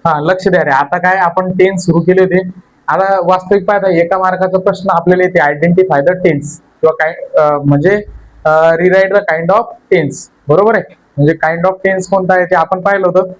हा, लक्ष द्या रे. आता काय आपण टेन्स सुरू केले होते. आता वास्तविक पाहता एका मार्काचा प्रश्न आपल्याला येते, आयडेंटिफाय द टेन्स किंवा काय म्हणजे rewrite the kind of tense. बरोबर आहे. म्हणजे काइंड ऑफ टेन्स कोणता आहे ते आपण पाहिलं होतं.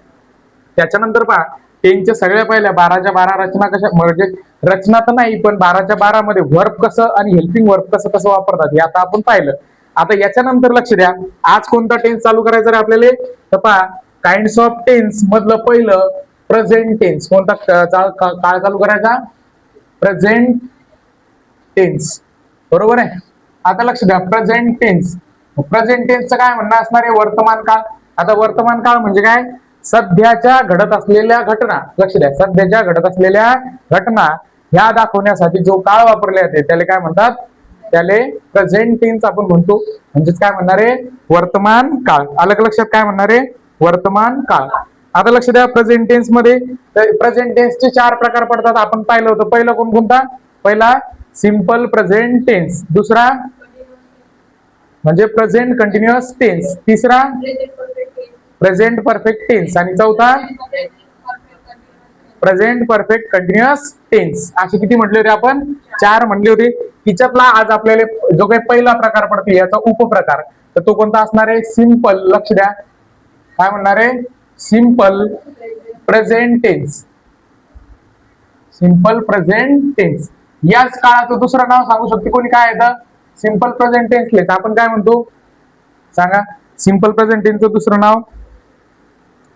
त्याच्यानंतर पहा, टेन्सच्या सगळ्या पहिल्या 12च्या 12 रचना कशा, म्हणजे रचना तर नाही पण 12च्या 12 मध्ये वर्ब कसं आणि हेल्पिंग वर्ब कसं कसं वापरतात हे आता आपण पाहिलं. आता याच्यानंतर लक्ष द्या, आज कोणता टेन्स चालू करायचा रे आपल्याला. तर पहा, काइंड्स ऑफ टेन्स मधलं पहिलं प्रेझेंट टेन्स. कोणता काळ चालू करायचा? Present tense. बरोबर आहे. आता लक्ष द्या, प्रेझेंट टेन्स. प्रेझेंट टेन्सचं काय म्हणणं असणार आहे? वर्तमान काळ. आता वर्तमान काळ म्हणजे काय? सध्याच्या घडत असलेल्या घटना. लक्ष द्या, सध्याच्या घडत असलेल्या घटना ह्या दाखवण्यासाठी जो काळ वापरले जाते त्याला काय म्हणतात? त्याला प्रेझेंट टेन्स आपण म्हणतो. म्हणजेच काय म्हणणार आहे? वर्तमान काळ. आलं का लक्षात? काय म्हणणार आहे? वर्तमान काळ. आता लक्ष द्या, प्रेझेंट टेन्स मध्ये प्रेझेंट टेन्सचे 4 प्रकार पडतात. आपण पाहिलं होतं. पहिला कोणता? पहिला सिंपल प्रेझेंट टेन्स. दुसरा म्हणजे प्रेझेंट कंटिन्युअस टेन्स. तिसरा प्रेझेंट परफेक्ट टेन्स. आणि चौथा प्रेझेंट परफेक्ट कंटिन्युअस टेन्स. असे किती म्हटले होते आपण? 4 म्हटले होते. तिच्यातला आज आपल्याला जो काही पहिला प्रकार पडतो याचा उपप्रकार, तर तो कोणता असणार आहे? सिंपल. लक्ष द्या, काय म्हणणार आहे? Simple present tense. Simple present tense. याच काळाचं दुसरं नाव सांगू शकते कोणी? काय येतं? सिंपल प्रेझेंट टेन्सला आपण काय म्हणतो? सांगा. सिंपल प्रेझेंट टेन्सचं दुसरं नाव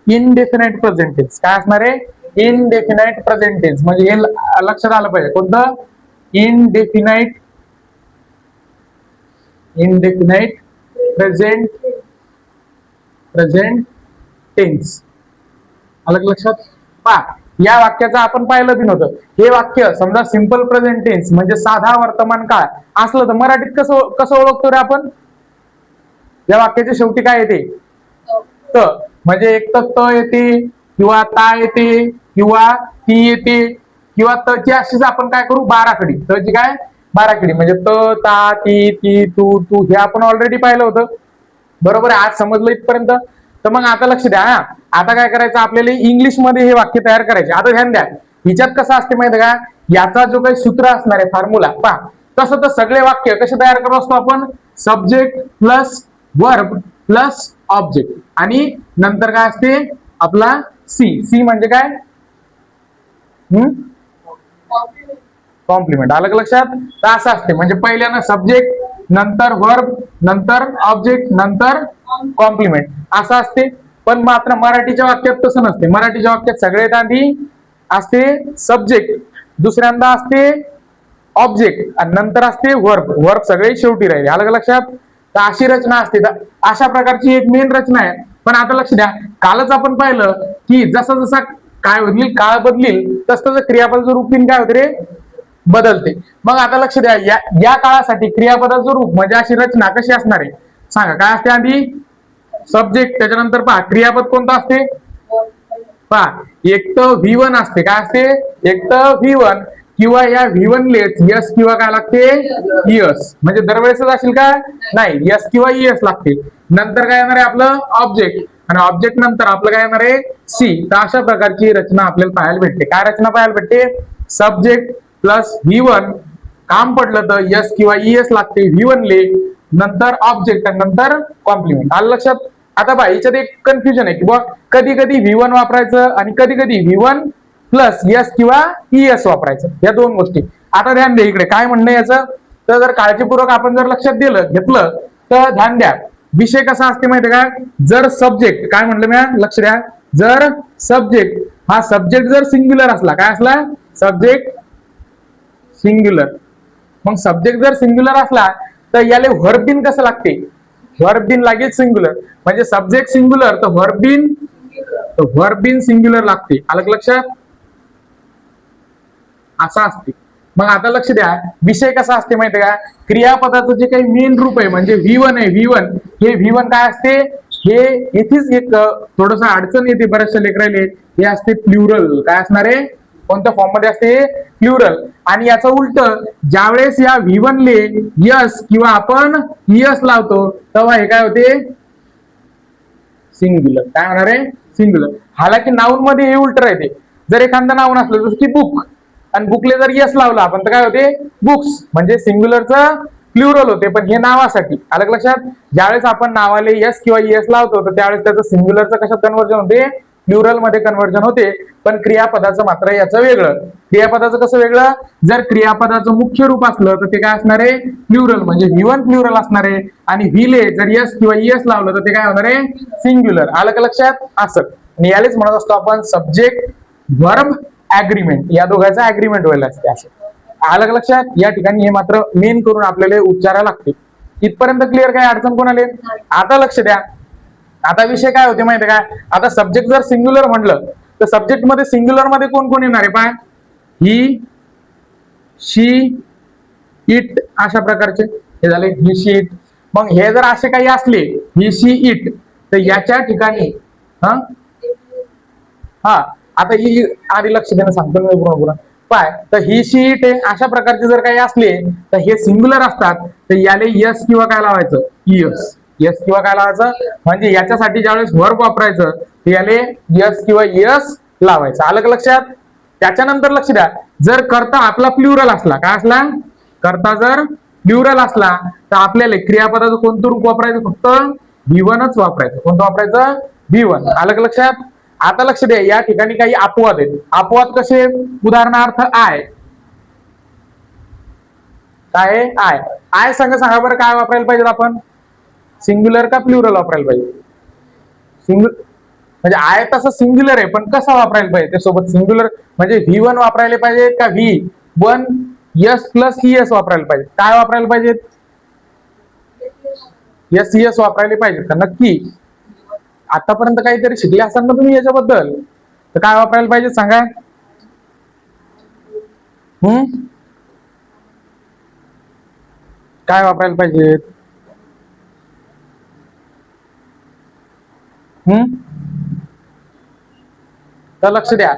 इनडेफिनाइट प्रेझेंट टेन्स. काय असणार आहे? Indefinite present tense. म्हणजे हे लक्षात आलं पाहिजे. कोणतं? Indefinite present tense. आलं का लक्षात? पहा, या वाक्याचं आपण पाहिलं बी नव्हतं. हे वाक्य समजा सिंपल प्रेझेंट टेन्स म्हणजे साधा वर्तमान काळ असलं तर मराठीत कसं कसं ओळखतो रे आपण? या वाक्याच्या शेवटी काय येते? त. म्हणजे एक तर त येते किंवा ता येते किंवा ती येते किंवा तची अशीच आपण काय करू? 12 कडी. तची काय? 12 कडी. म्हणजे त, ता, ती, ती, तू, तू हे आपण ऑलरेडी पाहिलं होतं. बरोबर आहे. आज समजलं इथपर्यंत. तर मग आता लक्ष द्या. आता काय करायचं? आपल्याला इंग्लिश मध्ये हे वाक्य तयार करायचे. आता ध्यान द्या, हिच्यात कसं असते माहिती का? याचा जो काही सूत्र असणार आहे, फॉर्म्युला, पहा तसं तर सगळे वाक्य कसे तयार करत असतो आपण? Subject plus verb plus object आणि नंतर काय असते? आपला सी. सी म्हणजे काय? कॉम्प्लिमेंट. आलं का लक्षात? तर असं असते. म्हणजे पहिल्यानं सब्जेक्ट, नंतर वर्ब, नंतर ऑब्जेक्ट, नंतर कॉम्प्लिमेंट असं असते. पण मात्र मराठीच्या वाक्यात तसं नसते. मराठीच्या वाक्यात सगळ्यात आधी असते सब्जेक्ट, दुसऱ्यांदा असते ऑब्जेक्ट आणि नंतर असते वर्ब. वर्ब सगळे शेवटी राहिले. आलं का लक्षात? तर अशी रचना असते. तर अशा प्रकारची एक मेन रचना आहे. पण आता लक्ष द्या, कालच आपण पाहिलं की जसा जसा काय होईल, काळ बदलील तसं क्रियापदाचं रूप काय होते रे? बदलते. मग आता लक्ष द्या, या काळासाठी क्रियापदाचं रूप म्हणजे अशी रचना कशी असणार आहे सांगा? काय असते? आधी सब्जेक्ट, त्याच्यानंतर पहा क्रियापद कोणतं असते? पहा, एक तर V1 असते. काय असते? एक तर V1 किंवा या V1 लेच यस किंवा काय लागते? यस. म्हणजे दरवेळेसच असेल का? नाही, यस किंवा यस लागते. नंतर काय येणार आहे? आपलं ऑब्जेक्ट आणि ऑब्जेक्ट नंतर आपलं काय येणार आहे? सी. तर अशा प्रकारची रचना आपल्याला पाहायला भेटते. काय रचना पाहायला भेटते? सब्जेक्ट प्लस V1, काम पडलं तर यस किंवा ईएस लागते V1 ले, नंतर ऑब्जेक्ट आणि नंतर कॉम्प्लिमेंट. आलं लक्षात? आता बघा, याच्यात एक कन्फ्युजन आहे की बघ, कधी कधी V1 वापरायचं आणि कधी कधी V1 प्लस यस किंवा ईएस वापरायचं, या दोन गोष्टी. आता ध्यान द्या इकडे काय म्हणणं याचं. तर जर काळजीपूर्वक आपण जर लक्षात घेतलं तर ध्यान द्या, विषय कसा असते माहिती का? जर सब्जेक्ट, काय म्हणलं मी? लक्ष द्या, जर सब्जेक्ट हा सब्जेक्ट जर सिंग्युलर असला, काय असला? Subject singular. मग सब्जेक्ट जर सिंग्युलर असला तर याला व्हर्ब बिन कसं लागते? व्हर्ब बिन लागेल सिंग्युलर. म्हणजे सब्जेक्ट सिंग्युलर तर व्हर्ब बिन सिंग्युलर लागते. आलं लक्षात? असं असते. मग आता लक्ष द्या, विषय कसा असते माहिती का? क्रियापदाचं जे काही मेन रूप आहे म्हणजे V1 आहे. V1 हे V1 काय असते? हे येथेच एक थोडस अडचण येते बऱ्याचशा लेकराले. हे असते प्लुरल. काय असणार आहे? कोणत्या फॉर्म मध्ये असते? प्लुरल. आणि याचं उलट, ज्यावेळेस या V1 ले यस किंवा आपण यस लावतो तेव्हा हे काय होते? सिंग्युलर. काय होणार आहे? सिंग्युलर. हालाकी नाऊन मध्ये हे उलट राहते. जर एखादं नाऊन असलं जसं की बुक आणि बुकले जर यस लावला आपण तर काय होते? बुक्स. म्हणजे सिंग्युलरचं प्लुरल होते, पण हे नावासाठी. आलं लक्षात? ज्यावेळेस आपण नावाले यस किंवा यस लावतो तर त्यावेळेस त्याचं सिंग्युलरचं कशात कन्वर्जन होते? प्लुरल मध्ये कन्वर्जन होते. पण क्रियापदाचं मात्र याचं वेगळं. क्रियापदाचं कसं वेगळं? जर क्रियापदाचं मुख्य रूप असलं तर ते काय असणार आहे? प्लुरल. म्हणजे V1 प्लुरल असणार आहे. आणि व्हीले जर यस किंवा ईएस लावलं तर ते काय होणार आहे? सिंग्युलर. आलं का लक्षात? असं. आणि यालाच म्हणत असतो आपण सब्जेक्ट वर्ब ऍग्रीमेंट. या दोघांचा ऍग्रीमेंट व्हायला असते असं. आलं का लक्षात? या ठिकाणी हे मात्र मेन करून आपल्याला उच्चारायला लागते. इथपर्यंत क्लिअर? काय अडचण कोणाला? आता लक्ष द्या. आता विषय काय होते माहिती काय? आता सब्जेक्ट जर सिंग्युलर म्हटलं तर सब्जेक्ट मध्ये सिंग्युलर मध्ये कोण कोण येणार आहे? पाय, ही, शी, इट अशा प्रकारचे हे झाले. ही, शी, इट. मग हे जर असे काही असले ही, शी, इट तर याच्या ठिकाणी हा आता ही आधी लक्ष देणं सांगतो मी पूर्ण पाय. तर ही, शी, इट अशा प्रकारचे जर काही असले तर हे सिंग्युलर असतात. तर याले यस किंवा काय लावायचं? यस. यस किंवा काय लावायचं? म्हणजे याच्यासाठी ज्यावेळेस वर्ब वापरायचं तर याले यस किंवा यस लावायचं. आलं का लक्षात? त्याच्यानंतर लक्ष द्या, जर कर्ता आपला प्लुरल असला, काय असला? कर्ता जर प्लुरल असला तर आपल्याला क्रियापदाचं कोणतं रूप वापरायचं? फक्त V1च वापरायचं. कोणतं वापरायचं? V1. आलं का लक्षात? आता लक्ष द्या, या ठिकाणी काही अपवाद आहेत. अपवाद कसे? उदाहरणार्थ आय. काय आय? आय सांगा बरं, काय वापरायला पाहिजे आपण? सिंग्युलर का प्लुरल वापरायला पाहिजे? म्हणजे आय तसं सिंग्युलर आहे, पण कसा वापरायला पाहिजे? त्यासोबत सिंग्युलर म्हणजे V1 वापरायला पाहिजे का V1 यस प्लस ईएस वापरायला पाहिजे? काय वापरायला पाहिजेत? यस ईएस वापरायला पाहिजे का? नक्की. आतापर्यंत काहीतरी शिकले असाल ना तुम्ही याच्याबद्दल, तर काय वापरायला पाहिजे सांगा? काय वापरायला पाहिजे? तर लक्ष द्या,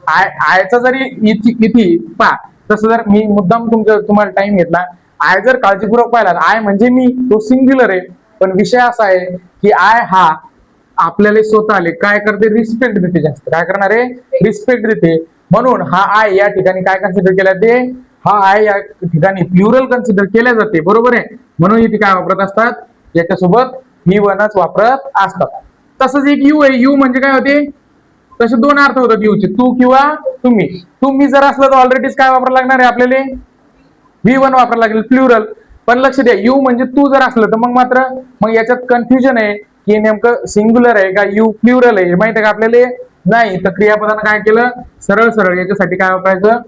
आयचा जरी इथे पा तसं जर मी मुद्दाम तुम्हाला टाइम घेतला, आय जर काळजीपूर्वक पाहिला, आय म्हणजे मी, तो सिंग्युलर आहे. पण विषय असा आहे की आय हा आपल्याला स्वतःले काय करते? रिस्पेक्ट देते. जास्त काय करणार आहे? रिस्पेक्ट देते. म्हणून हा आय या ठिकाणी काय कन्सिडर केला जाते? हा आय या ठिकाणी प्लुरल कन्सिडर केल्या जाते. बरोबर आहे? म्हणून इथे काय वापरत असतात? याच्यासोबत V1च वापरत असतात. तसंच एक यू आहे. यू म्हणजे काय होते? तसे दोन अर्थ होतात यूचे, तू किंवा तुम्ही. तुम्ही जर असलं तर ऑलरेडीच काय वापरायला लागणार आहे आपल्याला? V1 वापरायला लागेल, प्लुरल. पण लक्ष द्या, यू म्हणजे तू जर असलं तर मग याच्यात कन्फ्युजन आहे की नेमकं सिंग्युलर आहे का यू प्लुरल आहे, माहिती आहे का आपल्याला? नाही. तर क्रियापदानं काय केलं? सरळ याच्यासाठी काय वापरायचं?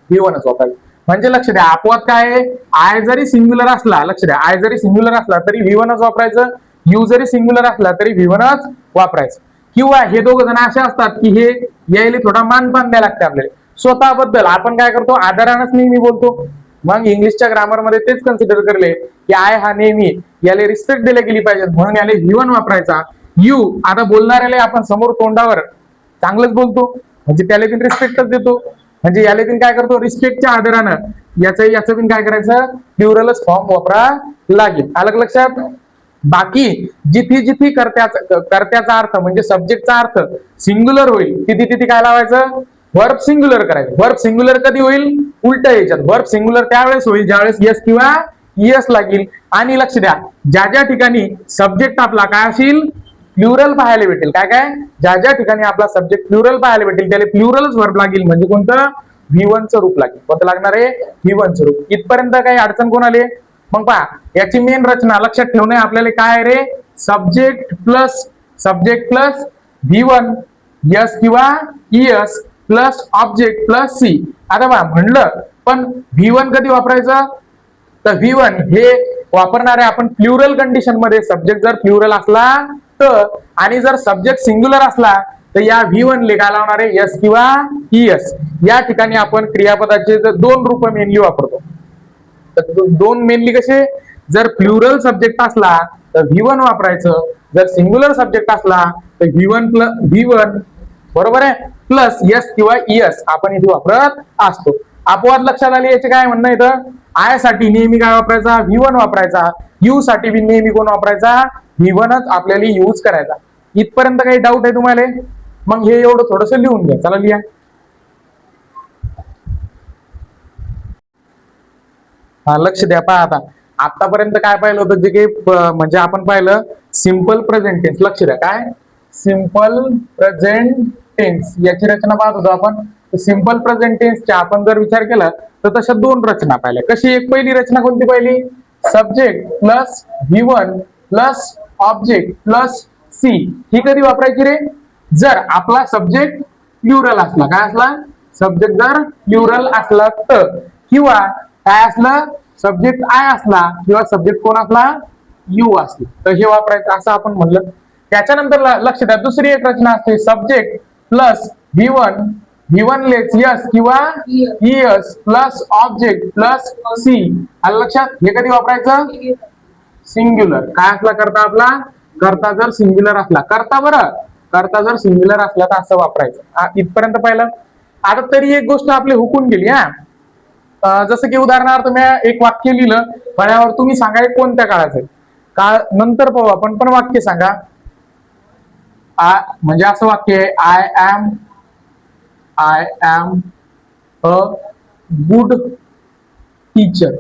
V1च वापरायचं. म्हणजे लक्ष द्या, अपवाद काय आहे? आय जरी सिंग्युलर असला, लक्ष द्या, आय जरी सिंग्युलर असला तरी V1च वापरायचं. यू जरी सिंग्युलर असला तरी V1च वापरायचं. किंवा हे दोघ जण असे असतात की हे यायला थोडा मानपान द्यायला लागते आपल्याला. स्वतःबद्दल आपण काय करतो? आदरानच नेहमी बोलतो. मग इंग्लिशच्या ग्रामर मध्ये तेच कन्सिडर करले की आय हा नेहमी याला रिस्पेक्ट दिली गेली पाहिजे, म्हणून याला V1 वापरायचा. यू आता बोलणाऱ्याला आपण समोर तोंडावर चांगलंच बोलतो, म्हणजे त्याला पण रिस्पेक्टच देतो. म्हणजे याला पण काय करतो? रिस्पेक्टच्या आदरानं याचं पण काय करायचं? प्लुरलच फॉर्म वापरा लागेल. आलं लक्षात? बाकी जिथे कर्त्याचा अर्थ म्हणजे सब्जेक्टचा अर्थ सिंग्युलर होईल तिथे काय लावायचं? वर्ब सिंग्युलर करायचं. वर्ब सिंग्युलर कधी होईल? उलट याच्यात. वर्ब सिंग्युलर त्यावेळेस होईल ज्यावेळेस यस किंवा ईएस लागेल. आणि लक्ष द्या, ज्या ठिकाणी सब्जेक्ट आपला काय असेल? प्लुरल पाहायला भेटेल. काय ज्या ठिकाणी आपला सब्जेक्ट प्लुरल पाहायला भेटेल त्याला प्लुरलच वर्ब लागेल. म्हणजे कोणतं? V1चं रूप लागेल. कोणतं लागणार आहे? V1चं रूप. इथपर्यंत काही अडचण कोण आले? मग पहा, याची मेन रचना लक्षात ठेवणे आपल्याला काय आहे रे? सब्जेक्ट प्लस V1 यस किंवा ES plus object plus C. आता पहा म्हणलं, पण V1 कधी वापरायचं? तर V1 हे वापरणारे आपण प्लुरल कंडिशन मध्ये. सब्जेक्ट जर प्लुरल असला तर, आणि जर सब्जेक्ट सिंग्युलर असला तर या V1 ले काय लावणार आहे? यस किंवा ईएस. या ठिकाणी आपण क्रियापदाचे दोन रूप मेनली वापरतो. तर दोन मेनली कसे? जर प्लुरल सब्जेक्ट असला तर V1 वापरायचं, जर सिंग्युलर सब्जेक्ट असला तर V1 बरोबर आहे प्लस यस किंवा ईएस आपण इथे वापरत असतो. अपवाद लक्षात आले? याचे काय म्हणणं येतं? आय साठी नेहमी काय वापरायचा? V1 वापरायचा. यू साठी नेहमी कोण वापरायचा? V1च आपल्याला यूज करायचा. इथपर्यंत काही डाऊट आहे तुम्हाला? मग हे एवढं थोडंसं लिहून घ्या. चला लिहा. हा, लक्ष द्या. पहा आता आतापर्यंत काय पाहिलं होतं, जे काही म्हणजे आपण पाहिलं सिंपल प्रेझेंट टेन्स. लक्ष द्या, काय सिंपल प्रेझेंट टेन्स याची रचना पाहत होतो आपण. सिंपल प्रेझेंट टेन्सच्या आपण जर विचार केला तर तशा दोन रचना पाहिल्या. कशी? एक पहिली रचना कोणती पाहिली? Subject plus V1 plus object plus C. ही कधी वापरायची रे? जर आपला सब्जेक्ट प्लुरल असला. काय असला? सब्जेक्ट जर प्लुरल असला तर, किंवा काय असलं? सब्जेक्ट आय असला किंवा सब्जेक्ट कोण असला? यू असला तर हे वापरायचं असं आपण म्हणलं. त्याच्यानंतर लक्ष द्या, दुसरी एक रचना असते subject plus V1 less S किंवा ES plus object plus C. आलं लक्षात? हे कधी वापरायचं? सिंग्युलर. काय असला करता आपला? करता जर सिंग्युलर असला. करता बरं, करता जर सिंग्युलर असला तर असं वापरायचं. इथपर्यंत पाहिलं. आता तरी एक गोष्ट आपली हुकून गेली. जसं की उदाहरणार्थ मी एक वाक्य लिहिलं, फळ्यावर तुम्ही सांगा कोणत्या काळाचं काळ. नंतर पाहू आपण, पण वाक्य सांगा. म्हणजे असं वाक्य आहे, I am a good teacher.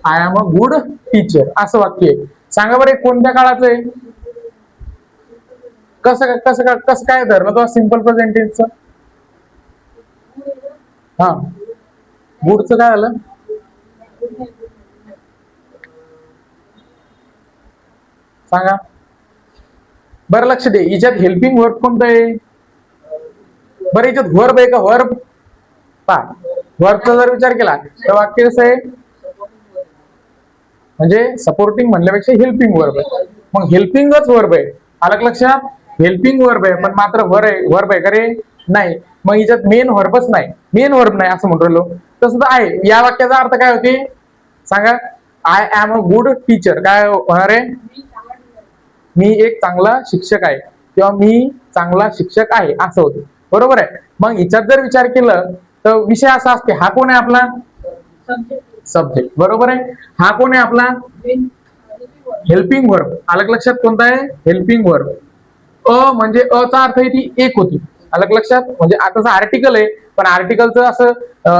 I am a good teacher असं वाक्य आहे. सांगा बरं कोणत्या काळाचं आहे? कसं कसं कसं काय धरलं तो सिंपल प्रेझेंट टेन्सचं? हा, गुडचं काय आलं? सांगा बरं. लक्ष दे, याच्यात हेल्पिंग वर्ब कोणतं आहे? बरं, याच्यात वर्ब आहे का? वर्ब पहा, वर्बचा जर विचार केला तर वाक्य कसं आहे? म्हणजे सपोर्टिंग म्हणल्यापेक्षा हेल्पिंग वर्ब आहे. मग हेल्पिंगच वर्ब आहे. आलं लक्षात? हेल्पिंग वर्ब आहे, पण मात्र वर्ब आहे का रे? नाही. मग याच्यात मेन वर्बच नाही, मेन वर्ब नाही असं म्हणतो. तसं तर आहे. या वाक्याचा अर्थ काय होते सांगा? I am a good teacher. काय होणार आहे? मी एक चांगला शिक्षक आहे किंवा मी चांगला शिक्षक आहे असं होतं. बरोबर आहे. मग हिच्यात जर विचार केलं तर विषय असा असते, हा कोण आहे आपला? सब्जेक्ट. बरोबर आहे. हा कोण आहे आपला? Helping verb. अलग लक्षात? कोणता आहे? Helping verb. म्हणजे चा अर्थ ती एक होती. अलग लक्षात? म्हणजे आता आर्टिकल आहे, पण आर्टिकलचं असं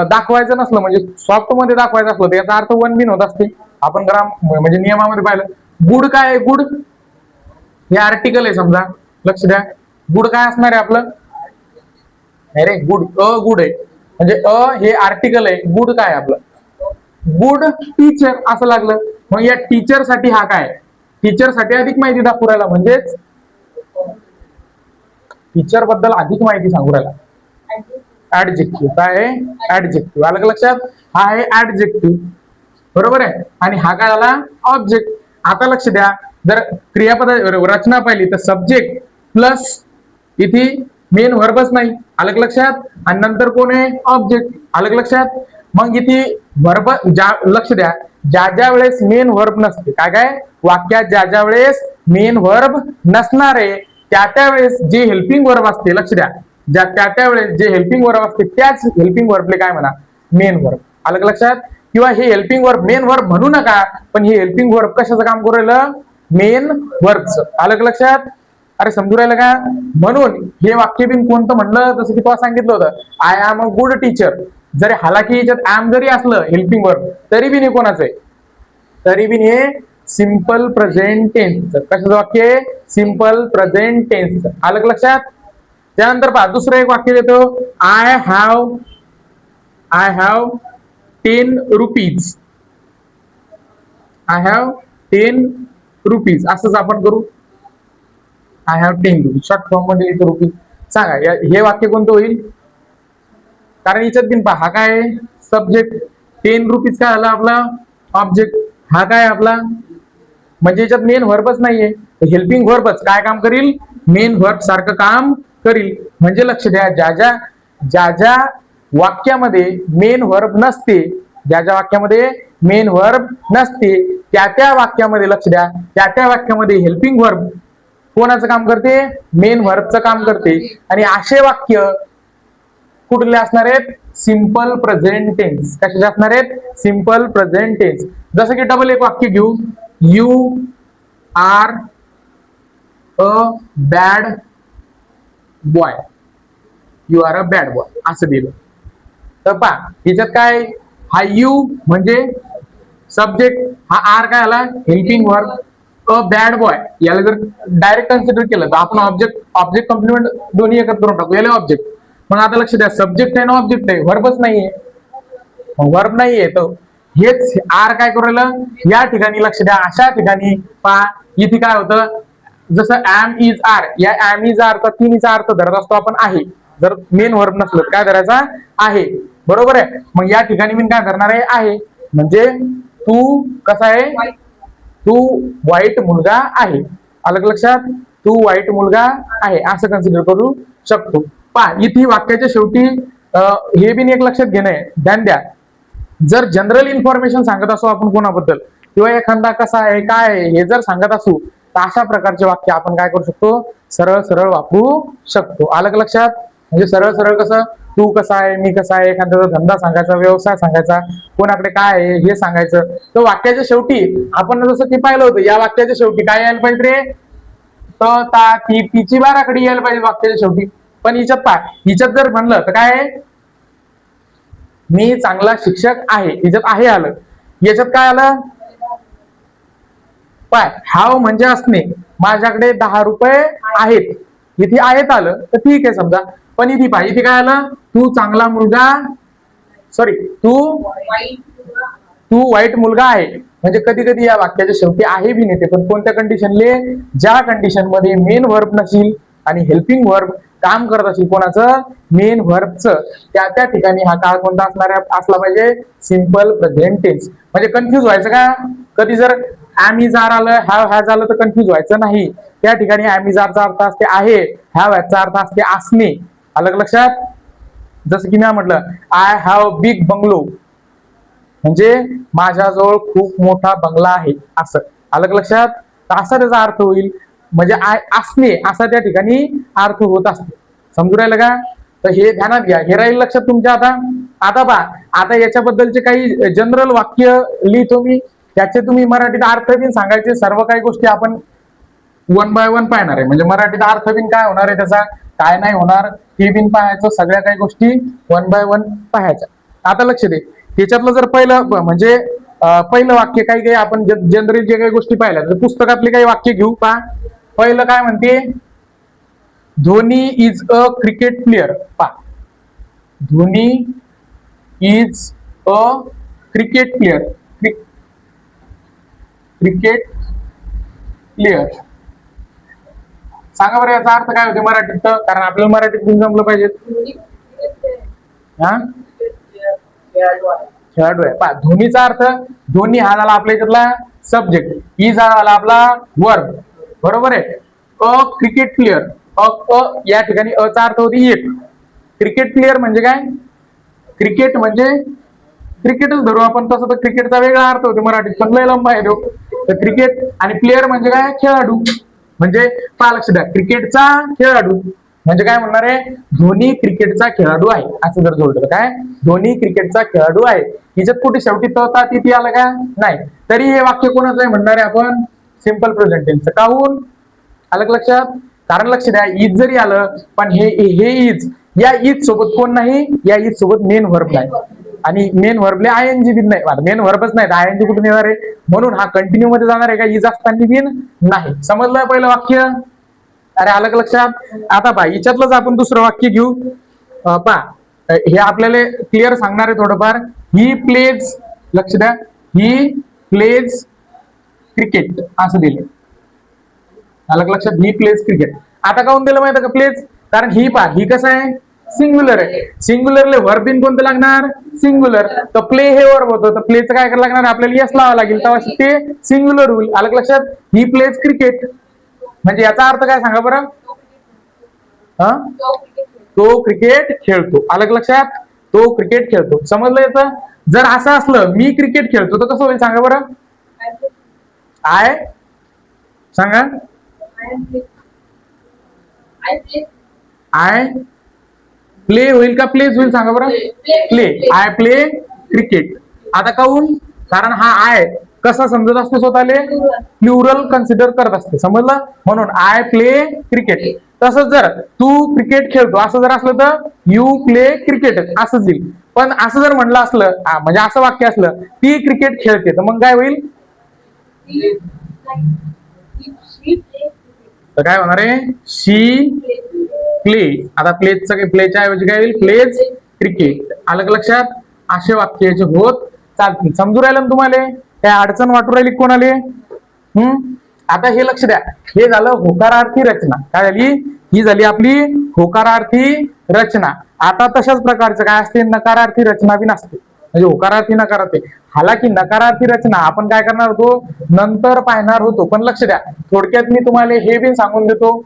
दाखवायचं नसलं, म्हणजे सॉफ्ट मध्ये दाखवायचं असलं तर याचा अर्थ वन बिन होत असते. आपण म्हणजे नियमामध्ये पाहिलं. गुड काय आहे? गुड हे आर्टिकल आहे समजा. लक्ष द्या, गुड काय असणार आहे आपलं? अरे गुड, गुड आहे म्हणजे हे आर्टिकल आहे. गुड काय आपलं? गुड टीचर असं लागलं. मग या टीचर साठी हा काय? टीचर साठी अधिक माहिती दाखवू राहिला, म्हणजेच टीचर बद्दल अधिक माहिती सांगू राहिला. ऍडजेक्टिव्ह. काय आहे? ऍडजेक्टिव्ह. अलग लक्षात? हा आहे ऍडजेक्टिव्ह. बरोबर आहे. आणि हा काय झाला? ऑब्जेक्ट. आता लक्ष द्या, जर क्रियापद रचना पाहिली तर सब्जेक्ट प्लस इथे मेन वर्बच नाही. अलग लक्षात? आणि नंतर कोण आहे? ऑब्जेक्ट. अलग लक्षात? मग इथे वर्ब लक्ष द्या, ज्या ज्या वेळेस मेन वर्ब नसते, काय काय वाक्यात ज्या ज्या वेळेस मेन वर्ब नसणार आहे त्या वेळेस जे हेल्पिंग वर्ब असते, लक्ष द्या, त्या वेळेस जे हेल्पिंग वर्ब असते त्याच हेल्पिंग वर्बले काय म्हणा? Main verb. अलग लक्षात? किंवा हे हेल्पिंग वर्ब मेन वर्ब म्हणू नका, पण हे हेल्पिंग वर्ब कशाचं काम करू राहिलं? मेन वर्बचं. अलग लक्षात? अरे समजू राहिलं का? म्हणून हे वाक्य बिन कोणतं म्हणलं, जसं की तुला सांगितलं होतं, I am a good teacher. जरी हालाकी याच्यात ऍम जरी असलं हेल्पिंग वर्ब, तरी बिन हे कोणाचं आहे? तरी बिन हे सिंपल प्रेझेंट टेन्स. कशाचं वाक्य आहे? Simple present tense. अलग लक्षात? त्यानंतर पहा, दुसरं एक वाक्य देतो, I have 10 rupees. I have 10 rupees असंच आपण करू. I have 10 rupees short form मध्ये येतो रुपीज. सांगा हे वाक्य कोणतं होईल? कारण याच्यात बिन पहा, हा काय? सब्जेक्ट. 10 रुपीज काय झाला आपला? ऑब्जेक्ट. हा काय आपला? म्हणजे याच्यात मेन वर्बच नाहीये. हेल्पिंग वर्बच काय काम करील? मेन वर्ब सारखं काम करील. म्हणजे लक्ष द्या, ज्या ज्या वाक्यामध्ये मेन वर्ब नसते, ज्या ज्या वाक्यामध्ये मेन वर्ब नसते त्या वाक्यामध्ये, लक्ष द्या, त्या वाक्यामध्ये हेल्पिंग वर्ब कोणाचं काम करते? मेन वर्बचं काम करते. आणि असे वाक्य कुठले असणार आहेत? Simple present tense. कशाचे असणार आहेत? Simple present tense. जसं की डबल एक वाक्य घेऊ, you are a bad boy, you are a bad boy असं दिलं. तर पहा याच्यात काय, हा यू म्हणजे सब्जेक्ट, हा आर काय आला हेल्पिंग वर्ब, अ बॅड बॉय याला जर डायरेक्ट कन्सिडर केलं तर आपण ऑब्जेक्ट कॉम्प्लिमेंट दोन्ही एकत्र करून टाकू, याला ऑब्जेक्ट. मग आता लक्ष द्या, सब्जेक्ट आहे ना ऑब्जेक्ट आहे, वर्बच नाहीये, वर्ब नाहीये. तर हेच आर काय करू राहिलं, या ठिकाणी लक्ष द्या, अशा ठिकाणी पहा इथे काय होतं, जसं ऍम इज आर, या ऍम इज आर चा तिन्हीचा अर्थ धरत असतो आपण आहे, जर मेन वर्ब नसलं काय धरायचा आहे, बरोबर आहे. मग या ठिकाणी मी काय करणार आहे म्हणजे तू कसा आहे, तू वाईट मुलगा आहे, अलग लक्षात, तू वाईट मुलगा आहे असं कन्सिडर करू शकतो. पहा इथे वाक्याच्या शेवटी हे बी एक लक्षात घेणं आहे, ध्यान द्या, जर जनरल इन्फॉर्मेशन सांगत असू आपण कोणाबद्दल किंवा एखादा कसा आहे काय आहे हे जर सांगत असू, तर अशा प्रकारचे वाक्य आपण काय करू शकतो, सरळ सरळ वापरू शकतो. अलग लक्षात, म्हणजे सरळ सरळ कसं, तू कसा आहे, मी कसा आहे, एखाद्याचा धंदा सांगायचा, व्यवसाय सांगायचा, कोणाकडे काय आहे हे सांगायचं. तर वाक्याच्या शेवटी आपण जसं की पाहिलं होतं, या वाक्याच्या शेवटी काय यायला पाहिजे रे, त ता ती तिची बाराखडी यायला पाहिजे वाक्याच्या शेवटी. पण हिच्यात पहा, हिच्यात जर म्हणलं तर काय आहे, मी चांगला शिक्षक आहे, हिच्यात आहे आलं, याच्यात काय आलं, पाय हाव म्हणजे असणे, माझ्याकडे 10 रुपये आहेत, इथे आहेत आलं तर ठीक आहे समजा. पण इथे पाय, इथे काय आलं, तू चांगला मुलगा, सॉरी तू वाईट मुलगा आहे. म्हणजे कधी कधी या वाक्याच्या शेवटी आहे बी नेते, पण कोणत्या कंडिशनले, ज्या कंडिशन मध्ये मेन वर्ब नसेल आणि हेल्पिंग वर्ब काम करत असेल कोणाचं, मेन वर्बचं, त्या त्या ठिकाणी हा काळ कोणता असला पाहिजे, सिंपल प्रेझेंट टेन्स. म्हणजे कन्फ्युज व्हायचं का, कधी जर ऍम इज आर आलं, हॅव हॅज आलं तर कन्फ्युज व्हायचं नाही. त्या ठिकाणी ऍम इज आरचा अर्थ असते आहे, हॅव हॅजचा अर्थ असते असणे, अलग लक्षात. जसं की मी म्हटलं, आय हॅव बिग बंगलो, म्हणजे माझ्याजवळ खूप मोठा बंगला आहे असं, अलग लक्षात. तर असा त्याचा अर्थ होईल, म्हणजे आय असणे असा त्या ठिकाणी अर्थ होत असतो. समजू राहिलं का, तर हे ध्यानात घ्या, हे राहील लक्षात तुमच्या. आता पहा, आता याच्याबद्दलचे काही जनरल वाक्य लिहितो मी, त्याचे तुम्ही मराठीत अर्थ बिन सांगायचे, सर्व काही गोष्टी आपण वन बाय वन पाहणार आहे. म्हणजे मराठीत अर्थ बिन काय होणार आहे त्याचा, काय नाही होणार हे बिन पाहायचं, सगळ्या काही गोष्टी वन बाय वन पाहायच्या. आता लक्ष दे, त्याच्यातलं जर पहिलं म्हणजे पहिलं वाक्य काही काही आपण जनरल जे काही गोष्टी पाहिल्या, तर पुस्तकातले काही वाक्य घेऊ. पहा पहिलं काय म्हणते, Dhoni is a cricket player. पहा, Dhoni is a cricket player, cricket player. सांगा बरं याचा अर्थ काय होते मराठीत, कारण आपल्याला मराठीत जमलं पाहिजे. हा, खेळाडू आहे. पहा धोनीचा अर्थ, धोनी हा झाला आपल्या याच्यातला सब्जेक्ट, इज हा झाला आपला वर्ब, बरोबर आहे. अ क्रिकेट प्लेयर, अ या ठिकाणी अचा अर्थ होती एक, क्रिकेट प्लेयर म्हणजे काय, क्रिकेट म्हणजे क्रिकेटच धरू आपण, तसं तर क्रिकेटचा वेगळा अर्थ होतो मराठीत, पण लय लंबा आहे तो. तर क्रिकेट आणि प्लेयर म्हणजे काय, खेळाडू. म्हणजे पहा लक्ष द्या, क्रिकेटचा खेळाडू म्हणजे काय म्हणणार आहे, धोनी क्रिकेटचा खेळाडू आहे असं जर जोडलं, काय धोनी क्रिकेटचा खेळाडू आहे. हिच्यात कुठे शेवटी तता तिथे आलं का, नाही. तरी हे वाक्य कोणाचं आहे म्हणणार आहे आपण, सिंपल प्रेझेंट टेन्सचं. काहून, अलग लक्षात, कारण लक्ष द्या, इज जरी आलं पण हे इज, या इज सोबत कोण नाही, या इज सोबत मेन वर्ब नाही, आणि मेन वर्बले आयएनजी बिन नाही, मेन वर्बच नाही, आयएनजी कुठून येणार आहे, म्हणून हा कंटिन्यू मध्ये जाणार आहे का, इज असताना बिन नाही. समजलं पहिलं वाक्य, अरे अलग लक्षात. आता पहा याच्यातलंच आपण दुसरं वाक्य घेऊ. पहा हे आपल्याला क्लिअर सांगणार आहे थोडंफार. ही प्लेज, लक्ष द्या, ही प्लेज क्रिकेट असं दिले, अलग लक्षात, ही प्लेज क्रिकेट. आता काऊन दिलं माहिती का प्लेज, कारण ही पहा, ही कसं आहे, सिंग्युलर आहे, सिंग्युलरले वर्ब बिन कोणतं लागणार, सिंग्युलर. तर प्ले हे वर्ब होतं, तर प्लेचं काय करायला लागणार आपल्याला, यस लावावं लागेल, तेव्हा ते सिंग्युलर होईल. अलग लक्षात, ही प्लेज क्रिकेट म्हणजे याचा अर्थ काय सांगा बरं, तो क्रिकेट खेळतो, अलग लक्षात, तो क्रिकेट खेळतो. समजलं याचं. जर असं असलं, मी क्रिकेट खेळतो, तर कसं होईल सांगा बरं, आय सांगा, आय प्ले होईल का प्लेज होईल सांगा बरं, प्ले, आय प्ले क्रिकेट. आता काहून, कारण हा आय कसा समजत असते स्वतःले, प्लुरल कन्सिडर करत असते, समजलं. म्हणून आय प्ले क्रिकेट. तसंच जर तू क्रिकेट खेळतो असं जर असलं तर यू प्ले क्रिकेट असंच येईल. पण असं जर म्हणलं असलं म्हणजे असं वाक्य असलं ती क्रिकेट खेळते, तर मग काय होईल, तर काय होणार आहे, शी प्ले. आता प्लेच्या ऐवजी काय होईल, प्लेज क्रिकेट. आलं का लक्षात. असे वाक्य याचे होत चालतील. समजू राहिलं ना तुम्हाला, काय अडचण वाटू राहिली कोणाले. आता हे लक्ष द्या, हे झालं होकारार्थी रचना. काय झाली, ही झाली आपली होकारार्थी रचना. आता तशाच प्रकारचं काय असते, नकारार्थी रचना बी नसते. म्हणजे होकारार्थी नकारार्थी, हालाकी नकारार्थी रचना आपण काय करणार होतो, नंतर पाहणार होतो. पण लक्ष द्या, थोडक्यात मी तुम्हाला हे बी सांगून देतो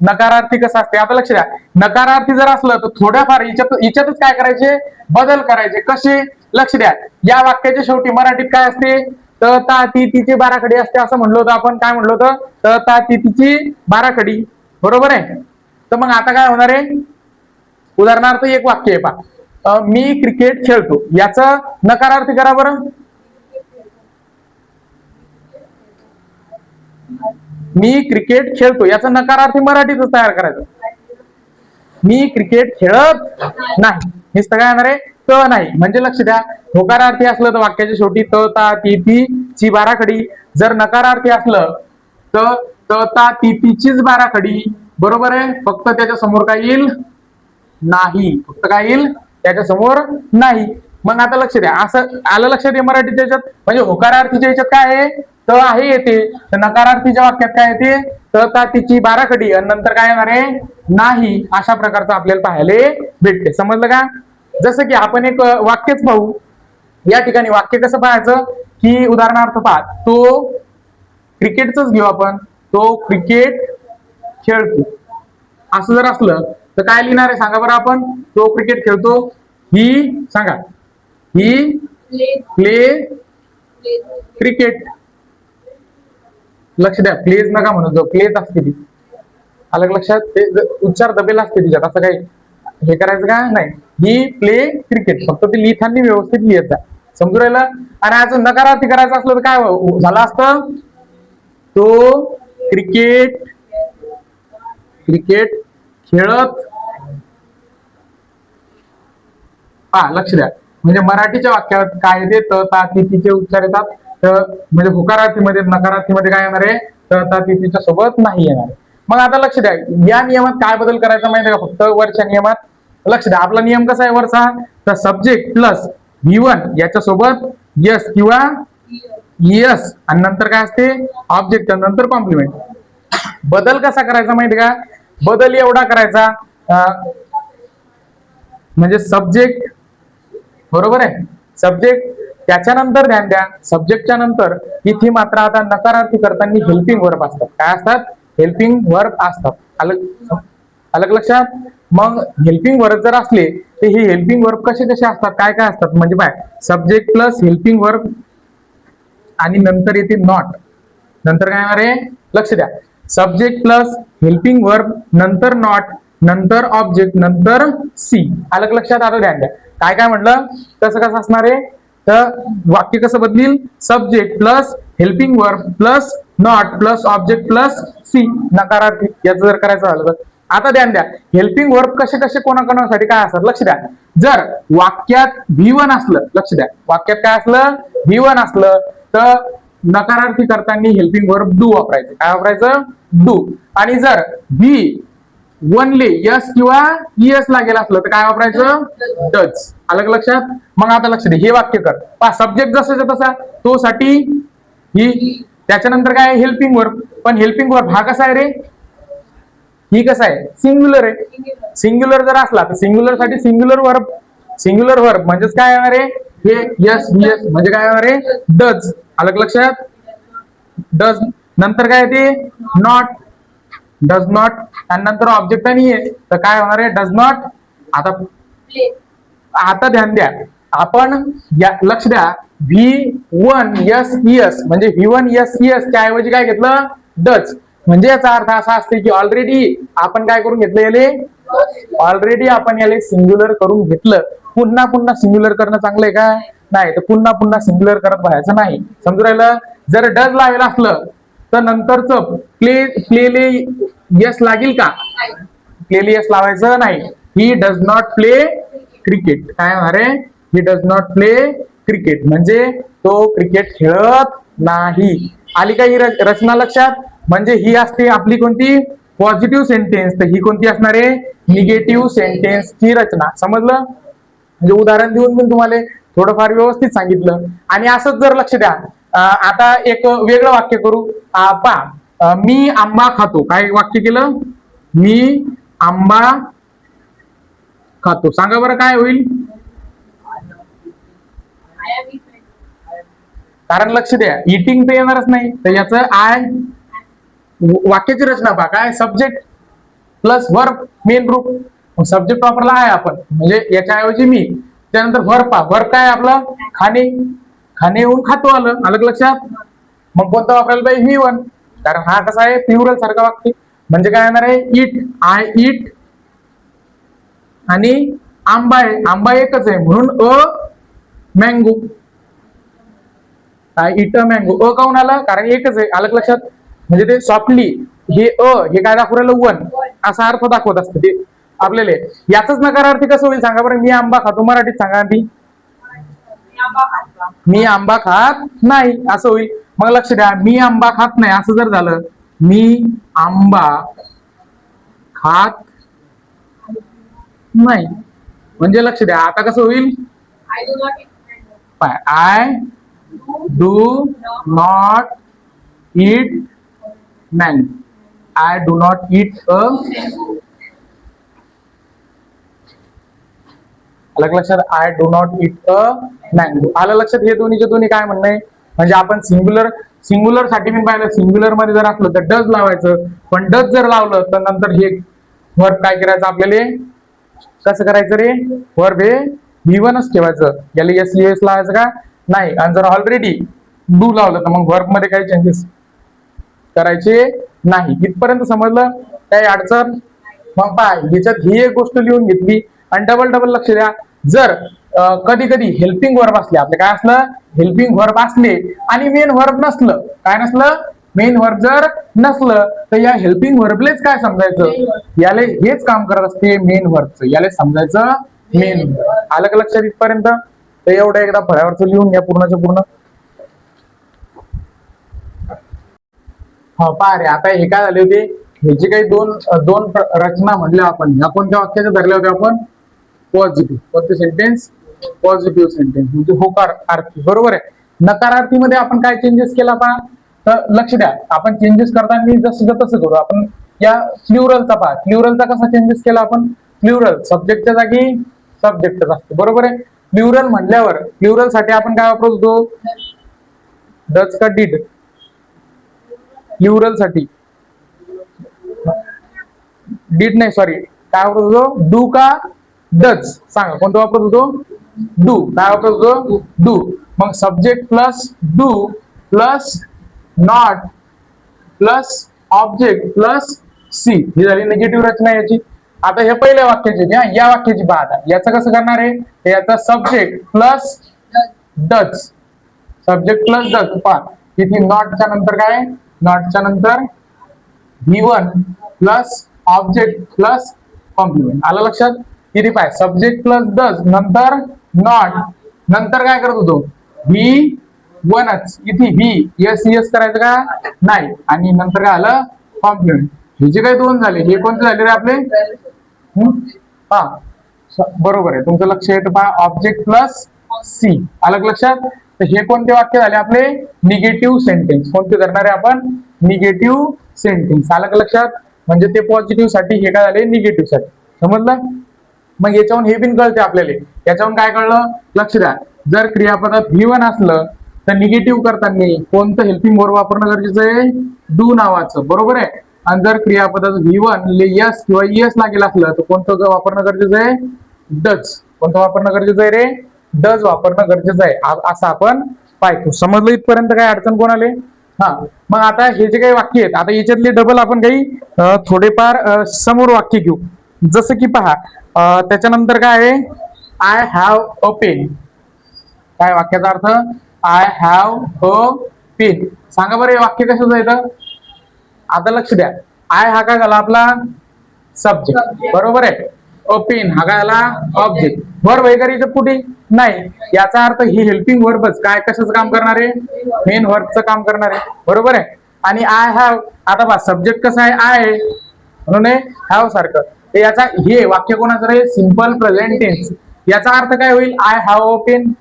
नकारार्थी कसं असते. आता लक्ष द्या, नकारार्थी जर असलं तर थोड्याफार याच्यातच काय करायचे, बदल करायचे. कसे, लक्ष द्या, या वाक्याच्या शेवटी मराठीत काय असते, त ता ती तिची बाराखडी असते. असं म्हणलो होतं आपण, काय म्हणलो होतं, त ता ती तिची बाराखडी. बरोबर आहे. तर मग आता काय होणार आहे, उदाहरणार्थ एक वाक्य आहे पहा, मी क्रिकेट खेळतो, याचं नकारार्थी करा बरं. मी क्रिकेट खेळतो याचा नकारार्थी मराठीतच तयार करायचं. मी क्रिकेट खेळत नाही, नुसतं काय येणार आहे, त नाही. म्हणजे लक्ष द्या, होकारार्थी असलं तर वाक्याच्या शेवटी त ता ती ती ची बाराखडी. जर नकारार्थी असलं तर त ता ती तिचीच बाराखडी. बरोबर आहे. फक्त त्याच्या समोर काय येईल, नाही. फक्त काय येईल, त्याच्या समोर नाही. मग आता लक्ष द्या, असं आलं लक्षात मराठीच्या याच्यात. म्हणजे होकारार्थीच्या याच्यात काय आहे, त आहे येते. तर नकारार्थीच्या वाक्यात काय येते, त ता तिची बाराखडी आणि नंतर काय येणार आहे, नाही. अशा प्रकारचं आपल्याला पाहायला भेटते. समजलं का. जसं की आपण एक वाक्यच पाहू. या ठिकाणी वाक्य कसं पाहायचं, की उदाहरणार्थ पहा, तो क्रिकेटच घेऊ आपण, तो क्रिकेट खेळतो असं जर असलं तर काय लिहिणार आहे सांगा बरं आपण, तो क्रिकेट खेळतो. ही सांगा, ही प्ले क्रिकेट. लक्ष द्या, प्लेज नका म्हणत जाऊ, प्लेज असते ती. अलग लक्षात, ते उच्चार दबेला असते तिच्यात, असं काही हे करायचं का नाही. ही प्ले क्रिकेट, फक्त ते लिहिताना व्यवस्थित लिहायचं. समजू राहिलं. आणि आज नकारार्थी करायचं असलं तर काय झालं असतं, तो क्रिकेट खेळत. लक्ष द्या, म्हणजे मराठीच्या वाक्यात काय येते, त ता ती तिचे उच्चार येतात. तर म्हणजे होकारार्थीमध्ये नकारार्थीमध्ये काय येणार आहे, त ता ती तिच्या सोबत नाही येणार. मग आता लक्ष द्या, या नियमात काय बदल करायचा माहिती आहे का, फक्त वरच्या नियमात. लक्ष द्या, आपला नियम कसा आहे वरचा, तर सब्जेक्ट प्लस V1 याच्या सोबत यस किंवा यस आणि नंतर काय असते, ऑब्जेक्ट नंतर कॉम्प्लिमेंट. बदल कसा करायचा माहिती का, बदल एवढा करायचा, म्हणजे सब्जेक्ट, बरोबर आहे, सब्जेक्ट त्याच्यानंतर ध्यान द्या, सब्जेक्टच्या नंतर इथे मात्र आता नकारार्थी करताना हेल्पिंग वर्ब असतात. काय असतात, हेल्पिंग वर्ब असतात. अलग लक्षात. मग हेल्पिंग वर्ब जर असले तर हे हेल्पिंग वर्ब कसे कसे असतात, काय काय असतात, म्हणजे by subject plus helping verb आणि नंतर येते नॉट. नंतर काय आहे, लक्ष द्या, सब्जेक्ट प्लस हेल्पिंग वर्ब नंतर नॉट नंतर ऑब्जेक्ट नंतर सी. अलग लक्षात. आता ध्यान द्या, काय काय म्हटलं, कसं कसं असणार आहे, तर वाक्य कसं बदलील, subject plus helping verb plus not plus object plus C नकारार्थी. याचं जर करायचं झालं तर आता ध्यान द्या, हेल्पिंग वर्ब कसे कसे कोणाकोणासाठी काय असतात, लक्ष द्या. जर वाक्यात V1 असलं, लक्ष द्या, वाक्यात काय असलं, V1 असलं तर नकारार्थी करताना हेल्पिंग वर्ब डू वापरायचं. काय वापरायचं, डू. आणि जर V1 यस किंवा ES लागेल असलं तर काय वापरायचं, डज. अलग लक्षात. मग आता लक्ष दे, हे वाक्य कर पा, सब्जेक्ट जसं तसा तो साठी ही, त्याच्यानंतर काय हेल्पिंग वर्ब. पण हेल्पिंग वर्ब हा कसा आहे रे, ही कसा आहे, सिंग्युलर आहे. सिंग्युलर जर असला तर सिंग्युलर साठी सिंग्युलर वर्ब म्हणजेच काय येणार आहे, हे यस म्हणजे काय येणार आहे, डज. अलग लक्षात. डज नंतर काय येते, नॉट, डज नॉट आणि नंतर ऑब्जेक्ट आणि हे, तर काय होणार आहे, डज नॉट. आता ध्यान द्या, आपण लक्ष द्या, V1 ES म्हणजे V1 ES च्या ऐवजी काय घेतलं, डज. म्हणजे याचा अर्थ असा असते की ऑलरेडी आपण काय करून घेतलं, याले ऑलरेडी आपण याले सिंग्युलर करून घेतलं. पुन्हा पुन्हा सिंग्युलर करणं चांगलं आहे का, नाही तर पुन्हा पुन्हा सिंग्युलर करत राहायचं नाही. समजून राहिलं. जर डज लावेल असलं तर नंतरच प्लेले यस लागेल का? प्लेले यस लावायचं नाही. He does not play cricket. काय होणार आहे? He does not play cricket म्हणजे तो क्रिकेट खेळत नाही. आली का ही रचना लक्षात? म्हणजे ही असते आपली कोणती? Positive sentence. तर ही कोणती असणार आहे? निगेटिव्ह सेंटेन्सची रचना. समजलं? म्हणजे उदाहरण देऊन मी तुम्हाला थोडंफार व्यवस्थित सांगितलं. आणि असंच जर लक्ष द्या, आता एक वेगळं वाक्य करू. पहा, मी आंबा खातो. काय वाक्य केलं? मी आंबा खातो. सांगा बरं काय होईल? कारण लक्ष द्या, इटिंग तर येणारच नाही. तर याचं आय वाक्याची रचना पहा. काय? सब्जेक्ट प्लस वर्ब मेन रूप. सब्जेक्ट वापरला आहे आपण, म्हणजे याच्याऐवजी मी. त्यानंतर वर्ब पहा. वर्ब काय आपलं? खाणे. खाणे येऊन खातो आलं. अलग लक्षात? मग कोणतं वापरायला पाहिजे? ही वन. कारण हा कसा आहे? प्लुरल सारखा वाक्य. म्हणजे काय येणार आहे? इट. I eat. आणि आंबा आहे. आंबा एकच आहे म्हणून अ मँगो. काय? Eat a mango. अ काऊन आला? कारण एकच आहे. अलग लक्षात? म्हणजे ते सॉफ्टली हे हे काय दाखवू राहिलं? वन असा अर्थ दाखवत असतं ते आपल्याला. याच नकारार्थी कसं होईल सांगा बरं? मी आंबा खातो. मराठीत सांगा आधी. मी आंबा खात नाही असं होईल. मग लक्ष द्या, मी आंबा खात नाही असं जर झालं, मी आंबा खात नाही म्हणजे लक्ष द्या आता कसं होईल? I do not eat mango. I do not eat a. अलग लक्षात? I do not eat a mango. आलं लक्षात? हे दोन्हीचे दोन्ही काय म्हणणं आहे? म्हणजे आपण सिंग्युलर साठी मी पाहिलं, सिंग्युलर मध्ये जर असलं तर डज लावायचं. पण डज जर लावलं तर नंतर हे वर्ब काय करायचं आपल्याला? कसं करायचं रे? वर्ब हे V1च ठेवायचं. याला एस एस लावायचं का? नाही. आणि जर ऑलरेडी डू लावलं तर मग वर्ब मध्ये काही चेंजेस करायचे नाही. इथपर्यंत समजलं? काही अडचण? मग पहा, याच्यात ही एक गोष्ट लिहून घेतली. आणि डबल डबल लक्ष द्या, जर कधी कधी हेल्पिंग वर्ब असले, आपले काय असलं? हेल्पिंग वर्ब असले आणि मेन वर्ब नसलं. काय नसलं? मेन वर्ब जर नसलं तर या हेल्पिंग वर्बलेच काय समजायचं? याला हेच काम करत असते मेन वर्बचं. याला समजायचं मेन. आलं का लक्षात इथपर्यंत? तर एवढं एकदा फळ्यावरचं लिहून घ्या पूर्णच्या पूर्ण. हा पहा रे, आता हे काय झाले होते? हे जे काही दोन रचना म्हणल्या आपण, ह्या कोणत्या वाक्याच्या धरल्या होत्या आपण? पॉझिटिव्ह. कोणते सेंटेन्स? पॉझिटिव्ह सेंटेन्स म्हणजे होकार अर्थी. बरोबर आहे. नकारार्थीमध्ये आपण काय चेंजेस केला पहा? तर लक्ष द्या, आपण चेंजेस करताना जसं तसं करू. आपण या प्लुरलचा पहा. प्लुरलचा कसा चेंजेस केला आपण? प्लुरल सब्जेक्टच्या जागी सब्जेक्टच असते. बरोबर आहे. प्लुरल म्हणल्यावर प्लुरल साठी आपण काय वापरत होतो? डज का डिड? प्लुरल साठी डिड नाही, सॉरी. काय वापरत होतो? डू का डज? सांगा कोणतं वापरत होतो? डू. काय वापरत होतो? डू. मग subject plus do plus not plus object plus C ही झाली निगेटिव्ह रचना याची. आता हे पहिल्या वाक्याची, या वाक्याची पहा. आता याचं कसं करणार आहे? याचा subject plus does. Subject plus does. पहा इथे नॉटच्या नंतर काय? नॉटच्या नंतर V1 plus object plus complement. आलं लक्षात? किती पाय? सब्जेक्ट प्लस डज नंतर नॉट नंतर काय करत होतो? V1च. इथे V यस करायचं का? नाही. आणि नंतर काय आलं? कॉम्प्लिमेंट. हे जे काही दोन झाले, हे कोणते झाले रे आपले? हा बरोबर आहे, तुमचं लक्ष येतं पहा. Object plus C. अलग लक्षात? तर हे कोणते वाक्य झाले आपले? Negative sentence. कोणते करणारे आपण? Negative sentence. आलं का लक्षात? म्हणजे ते पॉझिटिव्ह साठी, हे काय झाले? निगेटिव्ह साठी. समजलं? मग याच्यावरून हे बिन कळते आपल्याला. याच्यावरून काय कळलं? लक्ष द्या, जर क्रियापदात V1 असलं तर निगेटिव्ह करताना कोणतं हेल्पिंग वर्ब वापरणं गरजेचं आहे? डू नावाचं. बरोबर आहे. आणि जर क्रियापदात V1 यस किंवा ES लागेल असलं तर कोणतं वापरणं गरजेचं आहे? डज. कोणतं वापरणं गरजेचं आहे रे? डज वापरणं गरजेचं आहे. असं आपण पाहतो. समजलं इथपर्यंत? काय अडचण कोणाले? हा. मग आता हे जे काही वाक्य आहेत, आता याच्यातले डबल आपण काही थोडेफार समोर वाक्य घेऊ. जसं की पहा, त्याच्यानंतर काय आहे? I have a pen. काय वाक्याचा अर्थ? I have a pen. सांगा बरं हे वाक्य कशाचं येतं? आता लक्ष द्या. आय हा काय झाला आपला? सब्जेक्ट, बरोबर आहे. अ पेन हा काय झाला? ऑब्जेक्ट. वर्ब वगैरे इथं कुठे नाही. याचा अर्थ ही हेल्पिंग वर्बच काय कशाचं काम करणार आहे? मेन वर्बचं काम करणार आहे, बरोबर आहे. आणि आय हॅव, आता बा सब्जेक्ट कसं आहे? आय आहे, म्हणून हॅव सारखं. तर याचा हे वाक्य कोणाचं आहे? Simple present tense. याचा अर्थ काय होईल? I have a pen.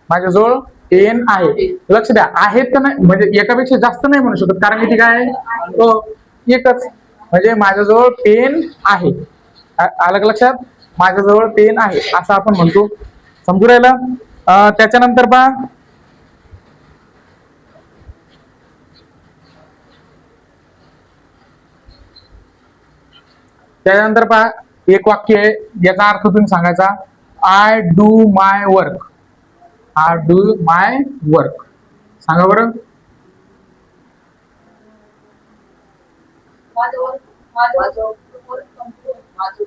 माझ्याजवळ पेन आहे. लक्ष द्या, आहेत तर नाही म्हणजे एकापेक्षा जास्त नाही म्हणू शकत, कारण किती काय आहे? एकच. म्हणजे माझ्याजवळ पेन आहे. आलं का लक्षात? माझ्याजवळ पेन आहे असं आपण म्हणतो. समजू राहिलं? त्याच्यानंतर पहा, त्याच्यानंतर पहा एक वाक्य आहे, याचा अर्थ तुम्ही सांगायचा. I do my work. I do my work. सांगा बरं.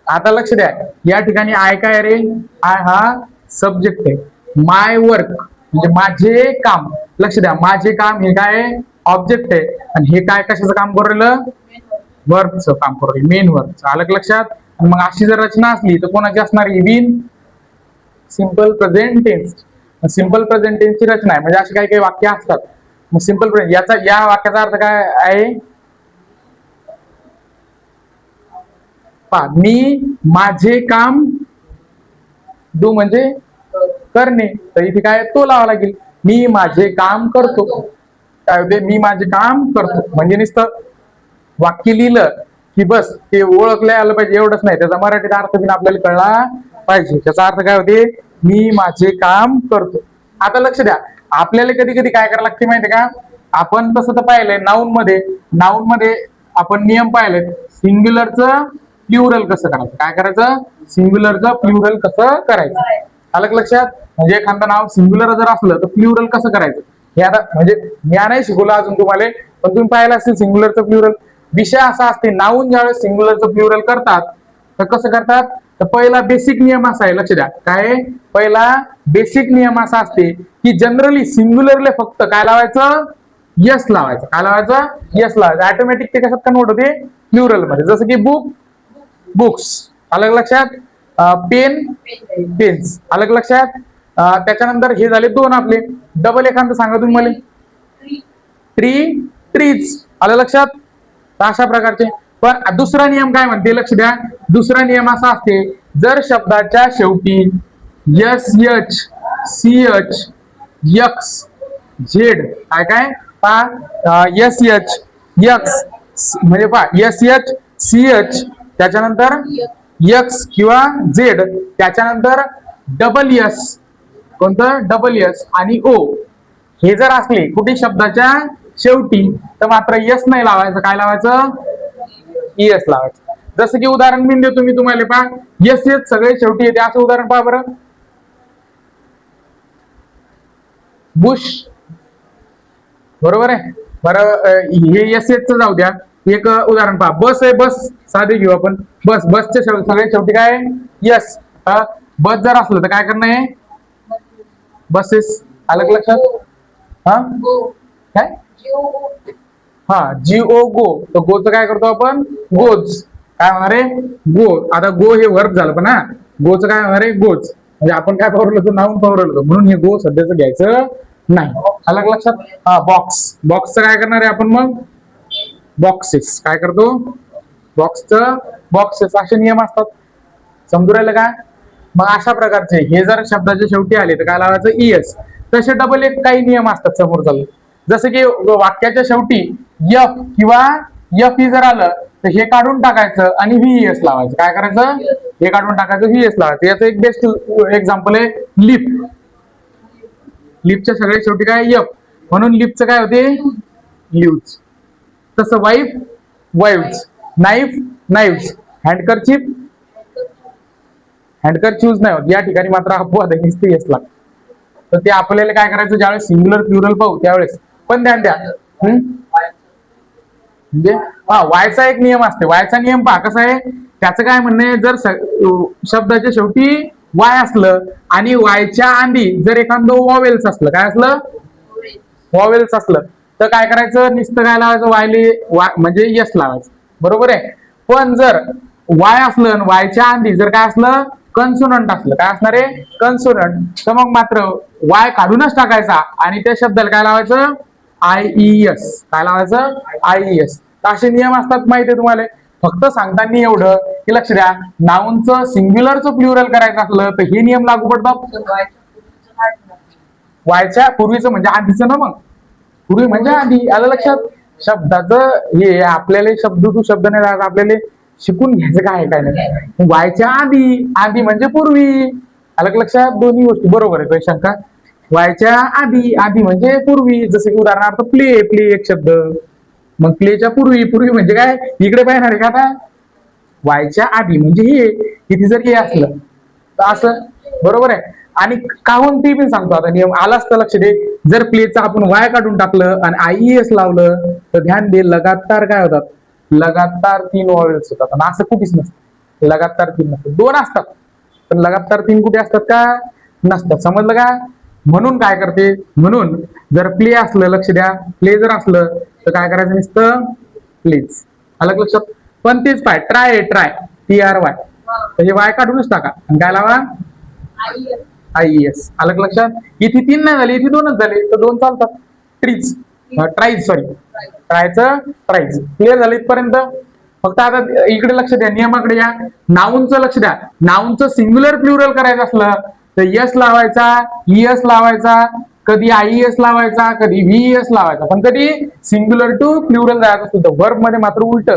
आता लक्ष द्या, या ठिकाणी आय काय रे? आय हा सब्जेक्ट आहे. माय वर्क म्हणजे माझे काम. लक्ष द्या, माझे काम हे काय? ऑब्जेक्ट आहे. आणि हे काय कशाचं काम करू राहिलं? वर्कचं काम करू राहिलं, मेन वर्कचं. आलं का लक्षात? मग अशी जर रचना असली तर कोणाची असणार? विन simple present tense. Simple present टेन्सची रचना आहे. म्हणजे अशी काही काही वाक्य असतात. मग सिंपल प्रेझेंट याचा या वाक्याचा अर्थ काय आहे? मी माझे काम, डू म्हणजे करणे, तर इथे काय तो लावा लागेल. मी माझे काम करतो. काय होते? मी माझे काम करतो. म्हणजे नुसतं वाक्य लिहिलं की बस ते ओळखलं आलं पाहिजे एवढंच नाही, त्याचा मराठीत अर्थ पण आपल्याला कळला पाहिजे. त्याचा अर्थ काय होते? मी माझे काम करतो. आता लक्ष द्या, आपल्याला कधी कधी काय करायला लागते माहितीये का? आपण तसं तर पाहिलंय नाऊन मध्ये आपण नियम पाहिलेत. सिंग्युलरचं प्लुरल कसं करायचं? काय करायचं? सिंग्युलरचं प्लुरल कसं करायचं? आलं का लक्षात? म्हणजे एखादं नाव सिंग्युलर जर असलं तर प्लुरल कसं करायचं हे आता म्हणजे मी नाही शिकवलं अजून तुम्हाला, पण तुम्ही पाहिलं असेल सिंग्युलरचं प्लुरल. विषय असा असते, नाऊन ज्यावेळेस सिंग्युलरचं प्लुरल करतात तर कसं करतात? तर पहिला बेसिक नियम असा आहे, लक्ष द्या. काय? पहिला बेसिक नियम असा असते की जनरली सिंग्युलरले फक्त काय लावायचं? यस लावायचं. काय लावायचं? यस लावायचं. ऑटोमॅटिक ते कशात कन्वर्ट होते? प्लुरल मध्ये. जसं की बुक, बुक्स. अलग लक्षात? Pen, pens. अलग लक्षात? त्याच्यानंतर हे झाले दोन आपले. डबल एखादं सांगा तुम्ही मला. Tree, trees. आलं लक्षात? अशा प्रकारचे. पण दुसरा नियम काय म्हणते? लक्ष द्या. दुसरा नियम असा असते, जर शब्दाच्या शेवटी S H C H X Z काय काय पहा एस एच एक्स म्हणजे पहा एस एच सी एच त्याच्यानंतर एक्स किंवा झेड त्याच्यानंतर डबल एस, कोणतं? डबल एस आणि ओ हे जर असले कुठे शब्दाच्या शेवटी तर मात्र यस नाही लावायचं. काय लावायचं? एस लावायचं. जसं की उदाहरण मी देतो मी तुम्हाला, पहा यस येत सगळे शेवटी येते असं उदाहरण पहा बरं. बुश, बरोबर आहे. बरं हे यस येतच जाऊ द्या. एक उदाहरण पहा, बस आहे. बस साधे घेऊ आपण. बस, बसच्या सगळे शेवटी काय? यस. बस जर असलं तर काय करणं आहे? बसेस. अलग लक्षात? हा काय? हा जीओ गो. तर गोचं काय करतो आपण? गोज. काय होणार आहे? गो. आता गो हे वर्ब झालं, पण हा गोचं काय होणार आहे? गोज. म्हणजे आपण काय पावरलं होतो? नाऊन पावरलं होतं, म्हणून हे गो सध्याचं घ्यायचं नाही. अलग लक्षात? हा बॉक्स. बॉक्सचं काय करणार आहे आपण मग? बॉक्सेस. काय करतो? बॉक्सचं बॉक्सेस. असे नियम असतात. समजू राहिलं का? मग अशा प्रकारचे हे जर शब्दाच्या शेवटी आले तर काय लावायचं? ईएस. तसे डबल एक काही नियम असतात समोर चालू. जसं की वाक्याच्या शेवटी एफ किंवा एफ ही जर आलं तर हे काढून टाकायचं आणि व्हीएस लावायचं. काय करायचं? हे काढून टाकायचं, व्हीएस लावायचं. याचं एक बेस्ट एक्झाम्पल आहे लिप. लिपच्या सगळ्या शेवटी काय? एफ, म्हणून लिपचं काय होते? यूज. तसं वाईफ, वाईव्स. नाईफ, नाईव्स. हँडकरचीप, हँडकर चूज नाही होत. या ठिकाणी मात्र अपवाद आहे, येस लागतं. तर ते आपल्याला काय करायचं? ज्यावेळेस सिंग्युलर प्लुरल पाहू त्यावेळेस पण ध्यान द्या. म्हणजे वायचा एक नियम असते. वायचा नियम पहा कसा आहे. त्याचं काय म्हणणं आहे? जर शब्दाच्या शेवटी वाय असलं आणि वायच्या आधी जर एखादं वॉवेल्स असलं, काय असलं, वॉवेल्स असलं, तर काय करायचं, नुसतं काय लावायचं, म्हणजे यस लावायचं, बरोबर आहे. पण जर वाय असलं आणि वायच्या आधी जर काय असलं, कन्सोनंट असलं, काय असणार आहे, कन्सोनंट, तर मग मात्र वाय काढूनच टाकायचा आणि त्या शब्दाला काय लावायचं, IES. काय लावायचं, IES. असे नियम असतात माहितीये तुम्हाला. फक्त सांगताना एवढं की लक्ष द्या, नाऊनचं सिंग्युलरचं प्लुरल करायचं असलं तर हे नियम लागू पडतात. वायच्या पूर्वीचं म्हणजे आधीचं ना, मग पूर्वी म्हणजे आधी, आलं लक्षात. शब्दाचं हे आपल्याला शब्द टू शब्द नाही राहत, आपल्याला शिकून घ्यायचं काय काय नाही. वायच्या आधी, आधी म्हणजे पूर्वी, आलं लक्षात. दोन्ही गोष्टी बरोबर आहे, काही शंका. वायच्या आधी, आधी म्हणजे पूर्वी. जसं की उदाहरणार्थ प्ले, प्ले एक शब्द, मग प्लेच्या पूर्वी, पूर्वी म्हणजे काय, इकडे पाहणार आहे का आता, वायच्या आधी म्हणजे हे, किती जर हे असलं तर असं, बरोबर आहे. आणि काहून ती पण सांगतो आता नियम आला असतं, लक्ष दे. जर प्लेचं आपण वाय काढून टाकलं आणि IES लावलं तर ध्यान दे, लगातार काय होतात, लगातार 3 वॉवेल्स होतात. आणि असं कुठेच नसतं, लगातार 3 नसतात, 2 असतात, पण लगातार 3 कुठे असतात का, नसतात. समजलं का. म्हणून काय करते, म्हणून जर प्ले असलं, लक्ष द्या, प्ले जर असलं तर काय करायचं, नुसतं प्लीज, अलग लक्षात. पण तेच पाय, ट्राय, ट्राय, TRY, तर हे वाय काढूनच टाका आणि काय लावा, IES, अलग लक्षात. इथे 3 नाही झाले, इथे 2च झाले, तर 2 चालतात. ट्रीज, ट्राईज, सॉरी, ट्रायचं ट्राईज. क्लिअर झालं इथपर्यंत. फक्त आता इकडे लक्ष द्या, नियमाकडे या. नाऊनचं लक्ष द्या, नाऊनचं सिंग्युलर प्लुरल करायचं असलं तर यस लावायचा, ES लावायचा, कधी IES लावायचा, कधी VES लावायचा. पण कधी सिंग्युलर टू प्लुरल जायचं असतं, तर वर्ब मध्ये मात्र उलट.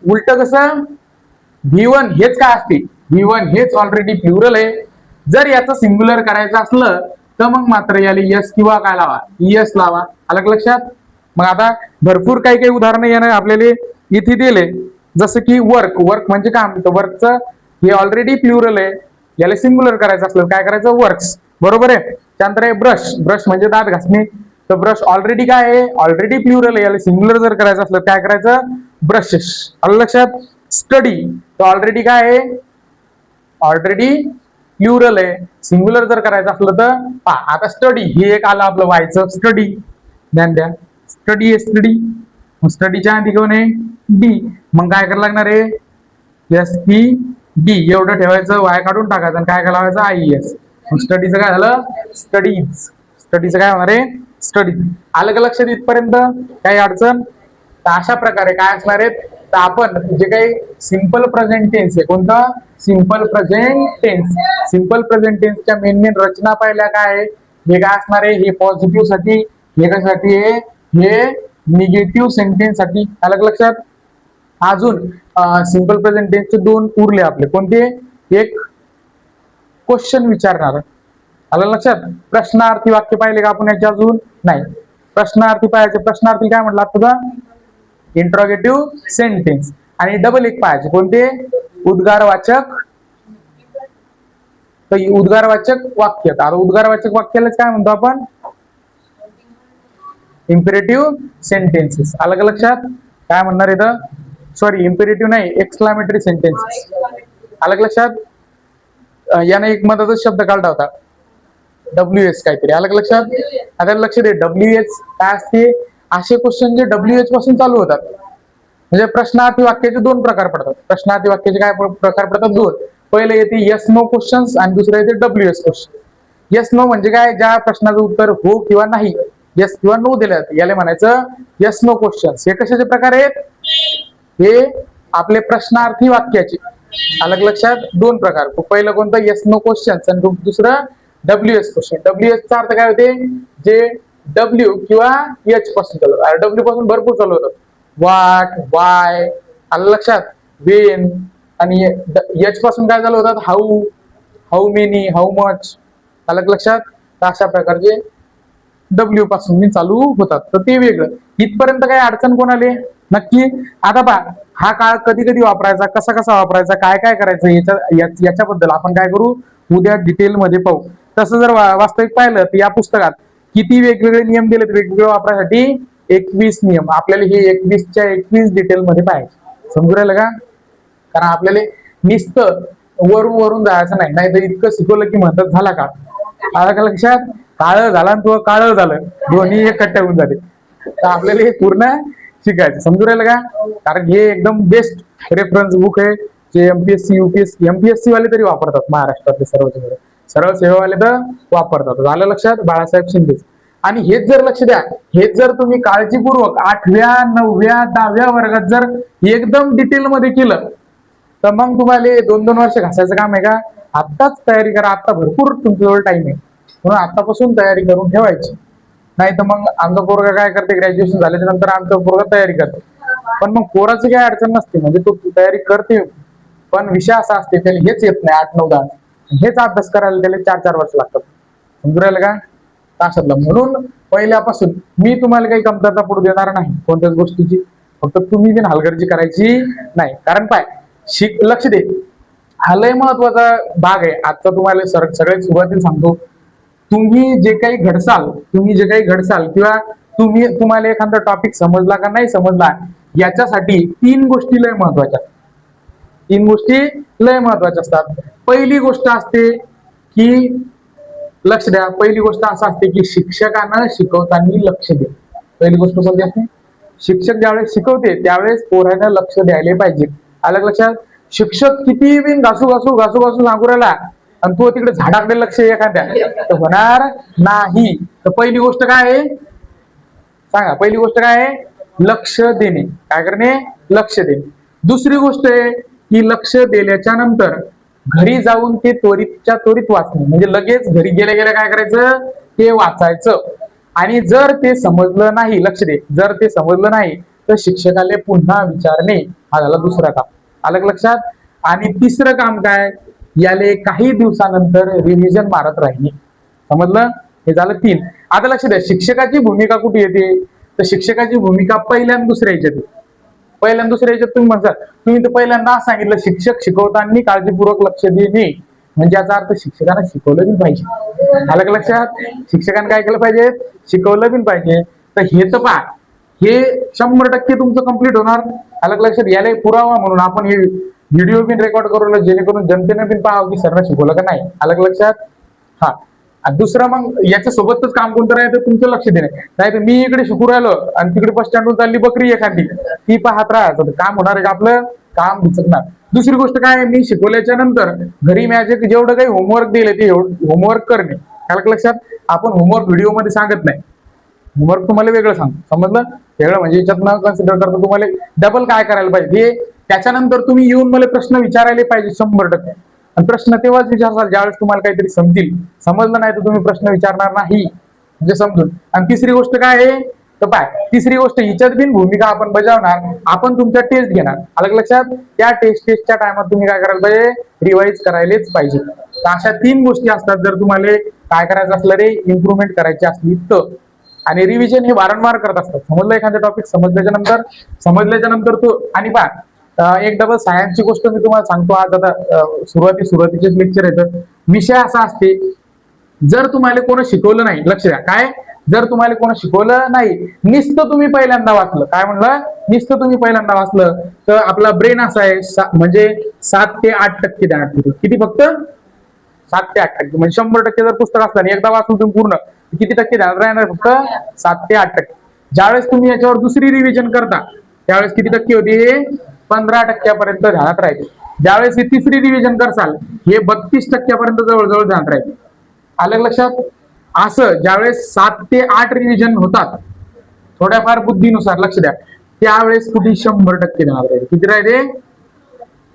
उलट कसं, V1 हेच काय असते, V1 हेच ऑलरेडी प्लुरल आहे. जर याचं सिंग्युलर करायचं असलं तर मग मात्र याला यस किंवा काय लावा, ES लावा, अलग लक्षात. मग आता भरपूर काही काही उदाहरणं येणार आपल्याला इथे दिले. जसं की वर्क, वर्क म्हणजे काम, तर वर्कचं हे ऑलरेडी प्लुरल आहे, याला सिंग्युलर करायचं असलं काय करायचं, वर्क्स, बरोबर आहे. त्यानंतर आहे ब्रश, ब्रश म्हणजे दात घासणे, तर ब्रश ऑलरेडी काय आहे, ऑलरेडी प्लुरल आहे, याला सिंग्युलर जर करायचं असलं काय करायचं, ब्रशेस, आलं लक्षात. स्टडी, तर ऑलरेडी काय आहे, ऑलरेडी प्लुरल आहे, सिंग्युलर जर करायचं असलं तर पहा आता स्टडी, हे एक आलं आपलं व्हायचं, स्टडी, ध्यान द्या, स्टडी आहे, स्टडी. मग स्टडीच्या आधी कोण आहे, डी, मग काय करायला लागणार आहे, STD एवढं ठेवायचं, वाय काढून टाकायचं आणि काय लावायचं, IES. मग स्टडीचं काय झालं, स्टडीज, स्टडीचं काय होणार आहे, स्टडीज. आलं का लक्षात इथपर्यंत, काही अडचण. तर अशा प्रकारे काय असणार आहेत, तर आपण जे काही सिंपल प्रेझेंट टेन्स आहे, कोणतं, simple present tense, simple present टेन्सच्या मेन मेन रचना पाहिल्या काय आहे, हे काय असणार आहे, हे पॉझिटिव्ह साठी, हे कशासाठी आहे, हे निगेटिव्ह सेंटेन्स साठी, अलग लक्षात. अजून सिंपल प्रेझेंट टेन्सचे 2 उरले आपले, कोणते, एक क्वेश्चन विचारणार, आलं लक्षात. प्रश्नार्थी वाक्य पाहिले का आपण याच्या, अजून नाही. प्रश्नार्थी पाहायचे, प्रश्नार्थी काय म्हटलं तुझा, इंट्रोगेटिव्ह सेंटेन्स. आणि डबल एक पाहायचे, कोणते, उद्गारवाचक, तर उद्गारवाचक वाक्य. आता उद्गारवाचक वाक्यालाच काय म्हणतो आपण, इम्पेरेटिव्ह सेंटेन्सेस, अलग लक्षात. काय म्हणणार इथं, सॉरी इम्पेरेटिव्ह नाही, एक्सक्लामेटरी सेंटेन्सेस, अलग लक्षात. याने एक मधाचा शब्द काढला होता, WH काहीतरी, अलग लक्षात. आता लक्ष दे, WH काय असते, असे क्वेश्चन जे WH पासून चालू होतात. म्हणजे प्रश्नार्थी वाक्याचे 2 प्रकार पडतात. प्रश्नार्थी वाक्याचे काय प्रकार पडतात, 2. पहिले येते येस नो क्वेश्चन्स आणि दुसरे येते WH क्वेश्चन. येस नो म्हणजे काय, ज्या प्रश्नाचं उत्तर हो किंवा नाही, येस किंवा नो दिले जाते, याला म्हणायचं येस नो क्वेश्चन्स. हे कशाचे प्रकार आहेत, हे आपले प्रश्नार्थी वाक्याचे, अलग लक्षात. 2 प्रकार, पहिलं कोणतं, येस नो क्वेश्चन्स आणि दुसरं WH क्वेश्चन. WH चा अर्थ काय होते, जे W किंवा H पासून चालू होतात. W पासून भरपूर चालू होतात, व्हॉट, वाय, आलं लक्षात, वेन. आणि H पासून काय चालू होतात, how, how many, how much, अलग लक्षात. तर अशा प्रकारचे W पासून मी चालू होतात, तर ते वेगळं. इथपर्यंत काय अडचण कोणाले, नक्की. आता पहा, हा काळ कधी कधी वापरायचा, कसा कसा वापरायचा, काय काय करायचं, याच्याबद्दल आपण काय करू, उद्या डिटेल मध्ये पाहू. तसं जर वास्तविक पाहिलं तर या पुस्तकात किती वेगवेगळे नियम दिलेत वेगवेगळे वापरासाठी, 21 नियम. आपल्याला हे 21च्या 21 डिटेल मध्ये पाहायचे, समजू राहिलं का. कारण आपल्याला नुसतं वरून वरून जायचं नाही, नाही तर इतकं शिकवलं की म्हणतात झाला का. आलं का लक्षात. काळं झाला आणि तो काळं झालं, दोन्ही एकट्ठा होऊन जाते. तर आपल्याला हे पूर्ण शिकायचं, समजू राहिलं का. कारण हे एकदम बेस्ट रेफरन्स बुक आहे, जे एमपीएससी युपीएससी एमपीएससी वाले तरी वापरतात, महाराष्ट्रातले सर्वच सरळ सेवावाले तर वापरतात. झालं लक्षात, बाळासाहेब शिंदे. आणि हेच जर लक्ष द्या, हेच जर तुम्ही काळजीपूर्वक 8व्या 9व्या 10व्या वर्गात जर एकदम डिटेल मध्ये केलं, तर मग तुम्हाला 2-2 वर्ष घासायचं काम आहे का. आत्ताच तयारी करा, आता भरपूर तुमच्याजवळ टाइम आहे, म्हणून आतापासून तयारी करून ठेवायची. नाही तर मग आमचा पोरगा काय करते, ग्रॅज्युएशन झाल्याच्या नंतर आमचा पोरगा तयारी करते, पण मग पोराची काही अडचण नसते, म्हणजे तो तयारी करते, पण विषय असा असते त्याला हेच येत नाही. 8-9-10 हेच अभ्यास करायला त्याला 4-4 वर्ष लागतात. समजू राहिलं का. तासातलं म्हणून पहिल्यापासून मी तुम्हाला काही कमतरता पडू देणार नाही कोणत्याच गोष्टीची, फक्त तुम्ही बिन हलगर्जी करायची नाही. कारण काय, लक्ष दे, हा लय महत्वाचा भाग आहे आजचा. तुम्हाला सगळ्यात सुरुवातीला सांगतो, तुम्ही जे काही घडसाल किंवा तुम्हाला एखादा टॉपिक समजला का नाही समजला, याच्यासाठी 3 गोष्टी लय महत्वाच्या असतात. पहिली गोष्ट असते की, लक्ष द्या, पहिली गोष्ट असं असते की शिक्षकांना शिकवताना लक्ष दे. पहिली गोष्ट कोणती असते, शिक्षक ज्यावेळेस शिकवते त्यावेळेस पोरांना लक्ष द्यायला पाहिजे. अलग लक्षात. शिक्षक किती बिन घासू सांगू राहिला आणि तो तिकडे झाडाकडे लक्ष एखाद्या, तर होणार नाही. तर पहिली गोष्ट काय आहे सांगा, पहिली गोष्ट काय आहे, लक्ष देणे. काय करणे, लक्ष देणे. दुसरी गोष्ट आहे की लक्ष दिल्याच्या नंतर घरी जाऊन ते त्वरितच्या त्वरित वाचणे, म्हणजे लगेच घरी गेल्या गेल्या काय करायचं, ते वाचायचं. आणि जर ते समजलं नाही, लक्ष दे, जर ते समजलं नाही तर शिक्षकाला पुन्हा विचारणे. हा झाला दुसरा काम. अलग लक्षात. आणि तिसरं काम काय, याले काही दिवसानंतर रिव्हिजन मारत राहिणे. समजलं, हे झालं 3. आता लक्ष द्या, शिक्षकाची भूमिका कुठे येते, तर शिक्षकाची भूमिका पहिल्या आणि दुसऱ्या याच्यात. पहिल्या आणि दुसऱ्या याच्यात तुम्ही म्हणतात, तुम्ही तर पहिल्यांदा सांगितलं शिक्षक शिकवताना काळजीपूर्वक लक्ष देणे, म्हणजे याचा अर्थ शिक्षकांना शिकवलं बी पाहिजे. अलग लक्षात. शिक्षकांना काय केलं पाहिजे, शिकवलं बी पाहिजे. तर हे तर पहा, हे 100% तुमचं कम्प्लीट होणार. अलग लक्षात. याला पुरावा म्हणून आपण हे व्हिडिओ बिन रेकॉर्ड करू, जेणेकरून जनतेने बिन पाहावं की सरनं शिकवलं का नाही. अलग लक्षात. हा. दुसरं मग याच्या सोबतच काम कोणतं राहतं, तुमचं लक्ष देणे. नाही तर मी इकडे शिकू राहिलो आणि तिकडे बस स्टँडवर चालली बकरी एखादी, ती पाहत राहायचं, काम होणार आहे का आपलं, काम दिसणार. दुसरी गोष्ट काय, मी शिकवल्याच्या नंतर घरी मॅजिक जेवढं काही होमवर्क दिले ते होमवर्क करणे. अलग लक्षात. आपण होमवर्क व्हिडिओ मध्ये सांगत नाही, होमवर्क तुम्हाला वेगळं सांगतो. समजलं, वेगळं म्हणजे याच्यात न कन्सिडर करता तुम्हाला डबल काय करायला पाहिजे हे. त्याच्यानंतर तुम्ही येऊन मला प्रश्न विचारायला पाहिजे 100%. आणि प्रश्न तेव्हाच विचारसाल ज्यावेळेस तुम्हाला काहीतरी समजलं नाही तर तुम्ही प्रश्न विचारणार नाही, म्हणजे समजून. आणि तिसरी गोष्ट काय आहे, तर पाय, तिसरी गोष्ट हिच्यात बिन भूमिका आपण बजावणार, आपण तुमच्या टेस्ट घेणार. अलग लक्षात. त्या टेस्टच्या टायमात तुम्ही काय करायला पाहिजे, रिवाइज करायलाच पाहिजे. तर अशा 3 गोष्टी असतात जर तुम्हाला काय करायचं असलं रे, इम्प्रुव्हमेंट करायची असली तर. आणि रिव्हिजन हे वारंवार करत असतात. समजलं, एखादा टॉपिक समजल्याच्या नंतर तो. आणि पहा, एक डबल सायन्सची गोष्ट मी तुम्हाला सांगतो. आज आता सुरुवातीचे लेक्चर येतं. विषय असा असते, जर तुम्हाला कोण शिकवलं नाही, लक्ष द्या, काय, जर तुम्हाला कोण शिकवलं नाही, नुसतं तुम्ही पहिल्यांदा वाचलं, काय म्हणलं, नुसतं तुम्ही पहिल्यांदा वाचलं, तर आपला ब्रेन असा आहे, म्हणजे 7 ते 8% ध्यानात ठेवतो. किती, फक्त 7 ते 8%. म्हणजे 100% जर पुस्तक असलं आणि एकदा वाचलं तुम्ही पूर्ण, किती टक्के ध्यानात राहणार, फक्त 7 ते 8%. ज्यावेळेस तुम्ही याच्यावर दुसरी रिव्हिजन करता त्यावेळेस किती टक्के होते, 15% ध्यानात राहते. ज्यावेळेस ही तिसरी रिव्हिजन करसाल, हे 32% जवळजवळ ध्यानात राहते. आलं लक्षात. असं ज्यावेळेस 7 ते 8 रिव्हिजन होतात थोड्याफार बुद्धीनुसार, लक्ष द्या, त्यावेळेस कुठे 100% ध्यानात राहते. किती राहते,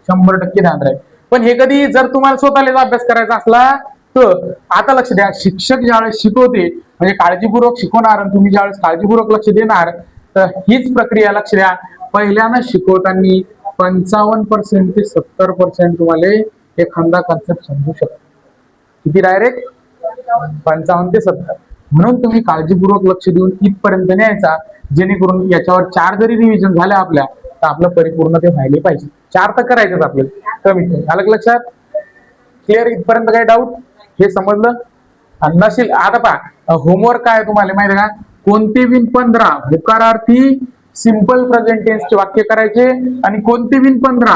100% ध्यानात राहते. पण हे कधी जर तुम्हाला स्वतःलाच अभ्यास करायचा असला तर. आता लक्ष द्या, शिक्षक ज्यावेळेस शिकवते म्हणजे काळजीपूर्वक शिकवणार आणि तुम्ही ज्यावेळेस काळजीपूर्वक लक्ष देणार, तर हीच प्रक्रिया, लक्ष द्या, पहिल्यांदा शिकवताना 55% ते 70% तुम्हाला एखादा कन्सेप्ट समजू शकतो. किती, डायरेक्ट 55 ते 70. म्हणून तुम्ही काळजीपूर्वक लक्ष देऊन इथपर्यंत न्यायचा, जेणेकरून याच्यावर 4 जरी रिव्हिजन झाल्या आपल्या, तर आपलं परिपूर्ण ते व्हायला पाहिजे. 4 तर करायचंच आपल्याला कमीत कमी. अलग लक्षात. क्लिअर, इथपर्यंत काही डाऊट, हे समजलं नसेल. आता पहा, होमवर्क काय तुम्हाला माहिती आहे का, कोणते बिन 15 होकारार्थी सिंपल प्रेझेंट टेन्सचे वाक्य करायचे आणि कोणते बिन 15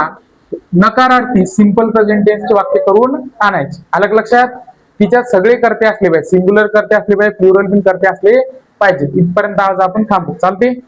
नकारार्थी सिंपल प्रेझेंट टेन्सचे वाक्य करून आणायचे. अलग लक्षात, तिच्यात सगळे कर्ते असले पाहिजे, सिंग्युलर कर्ते असले पाहिजे, प्लुरल पण कर्ते असले पाहिजे. इथपर्यंत आज आपण थांबू. चालते.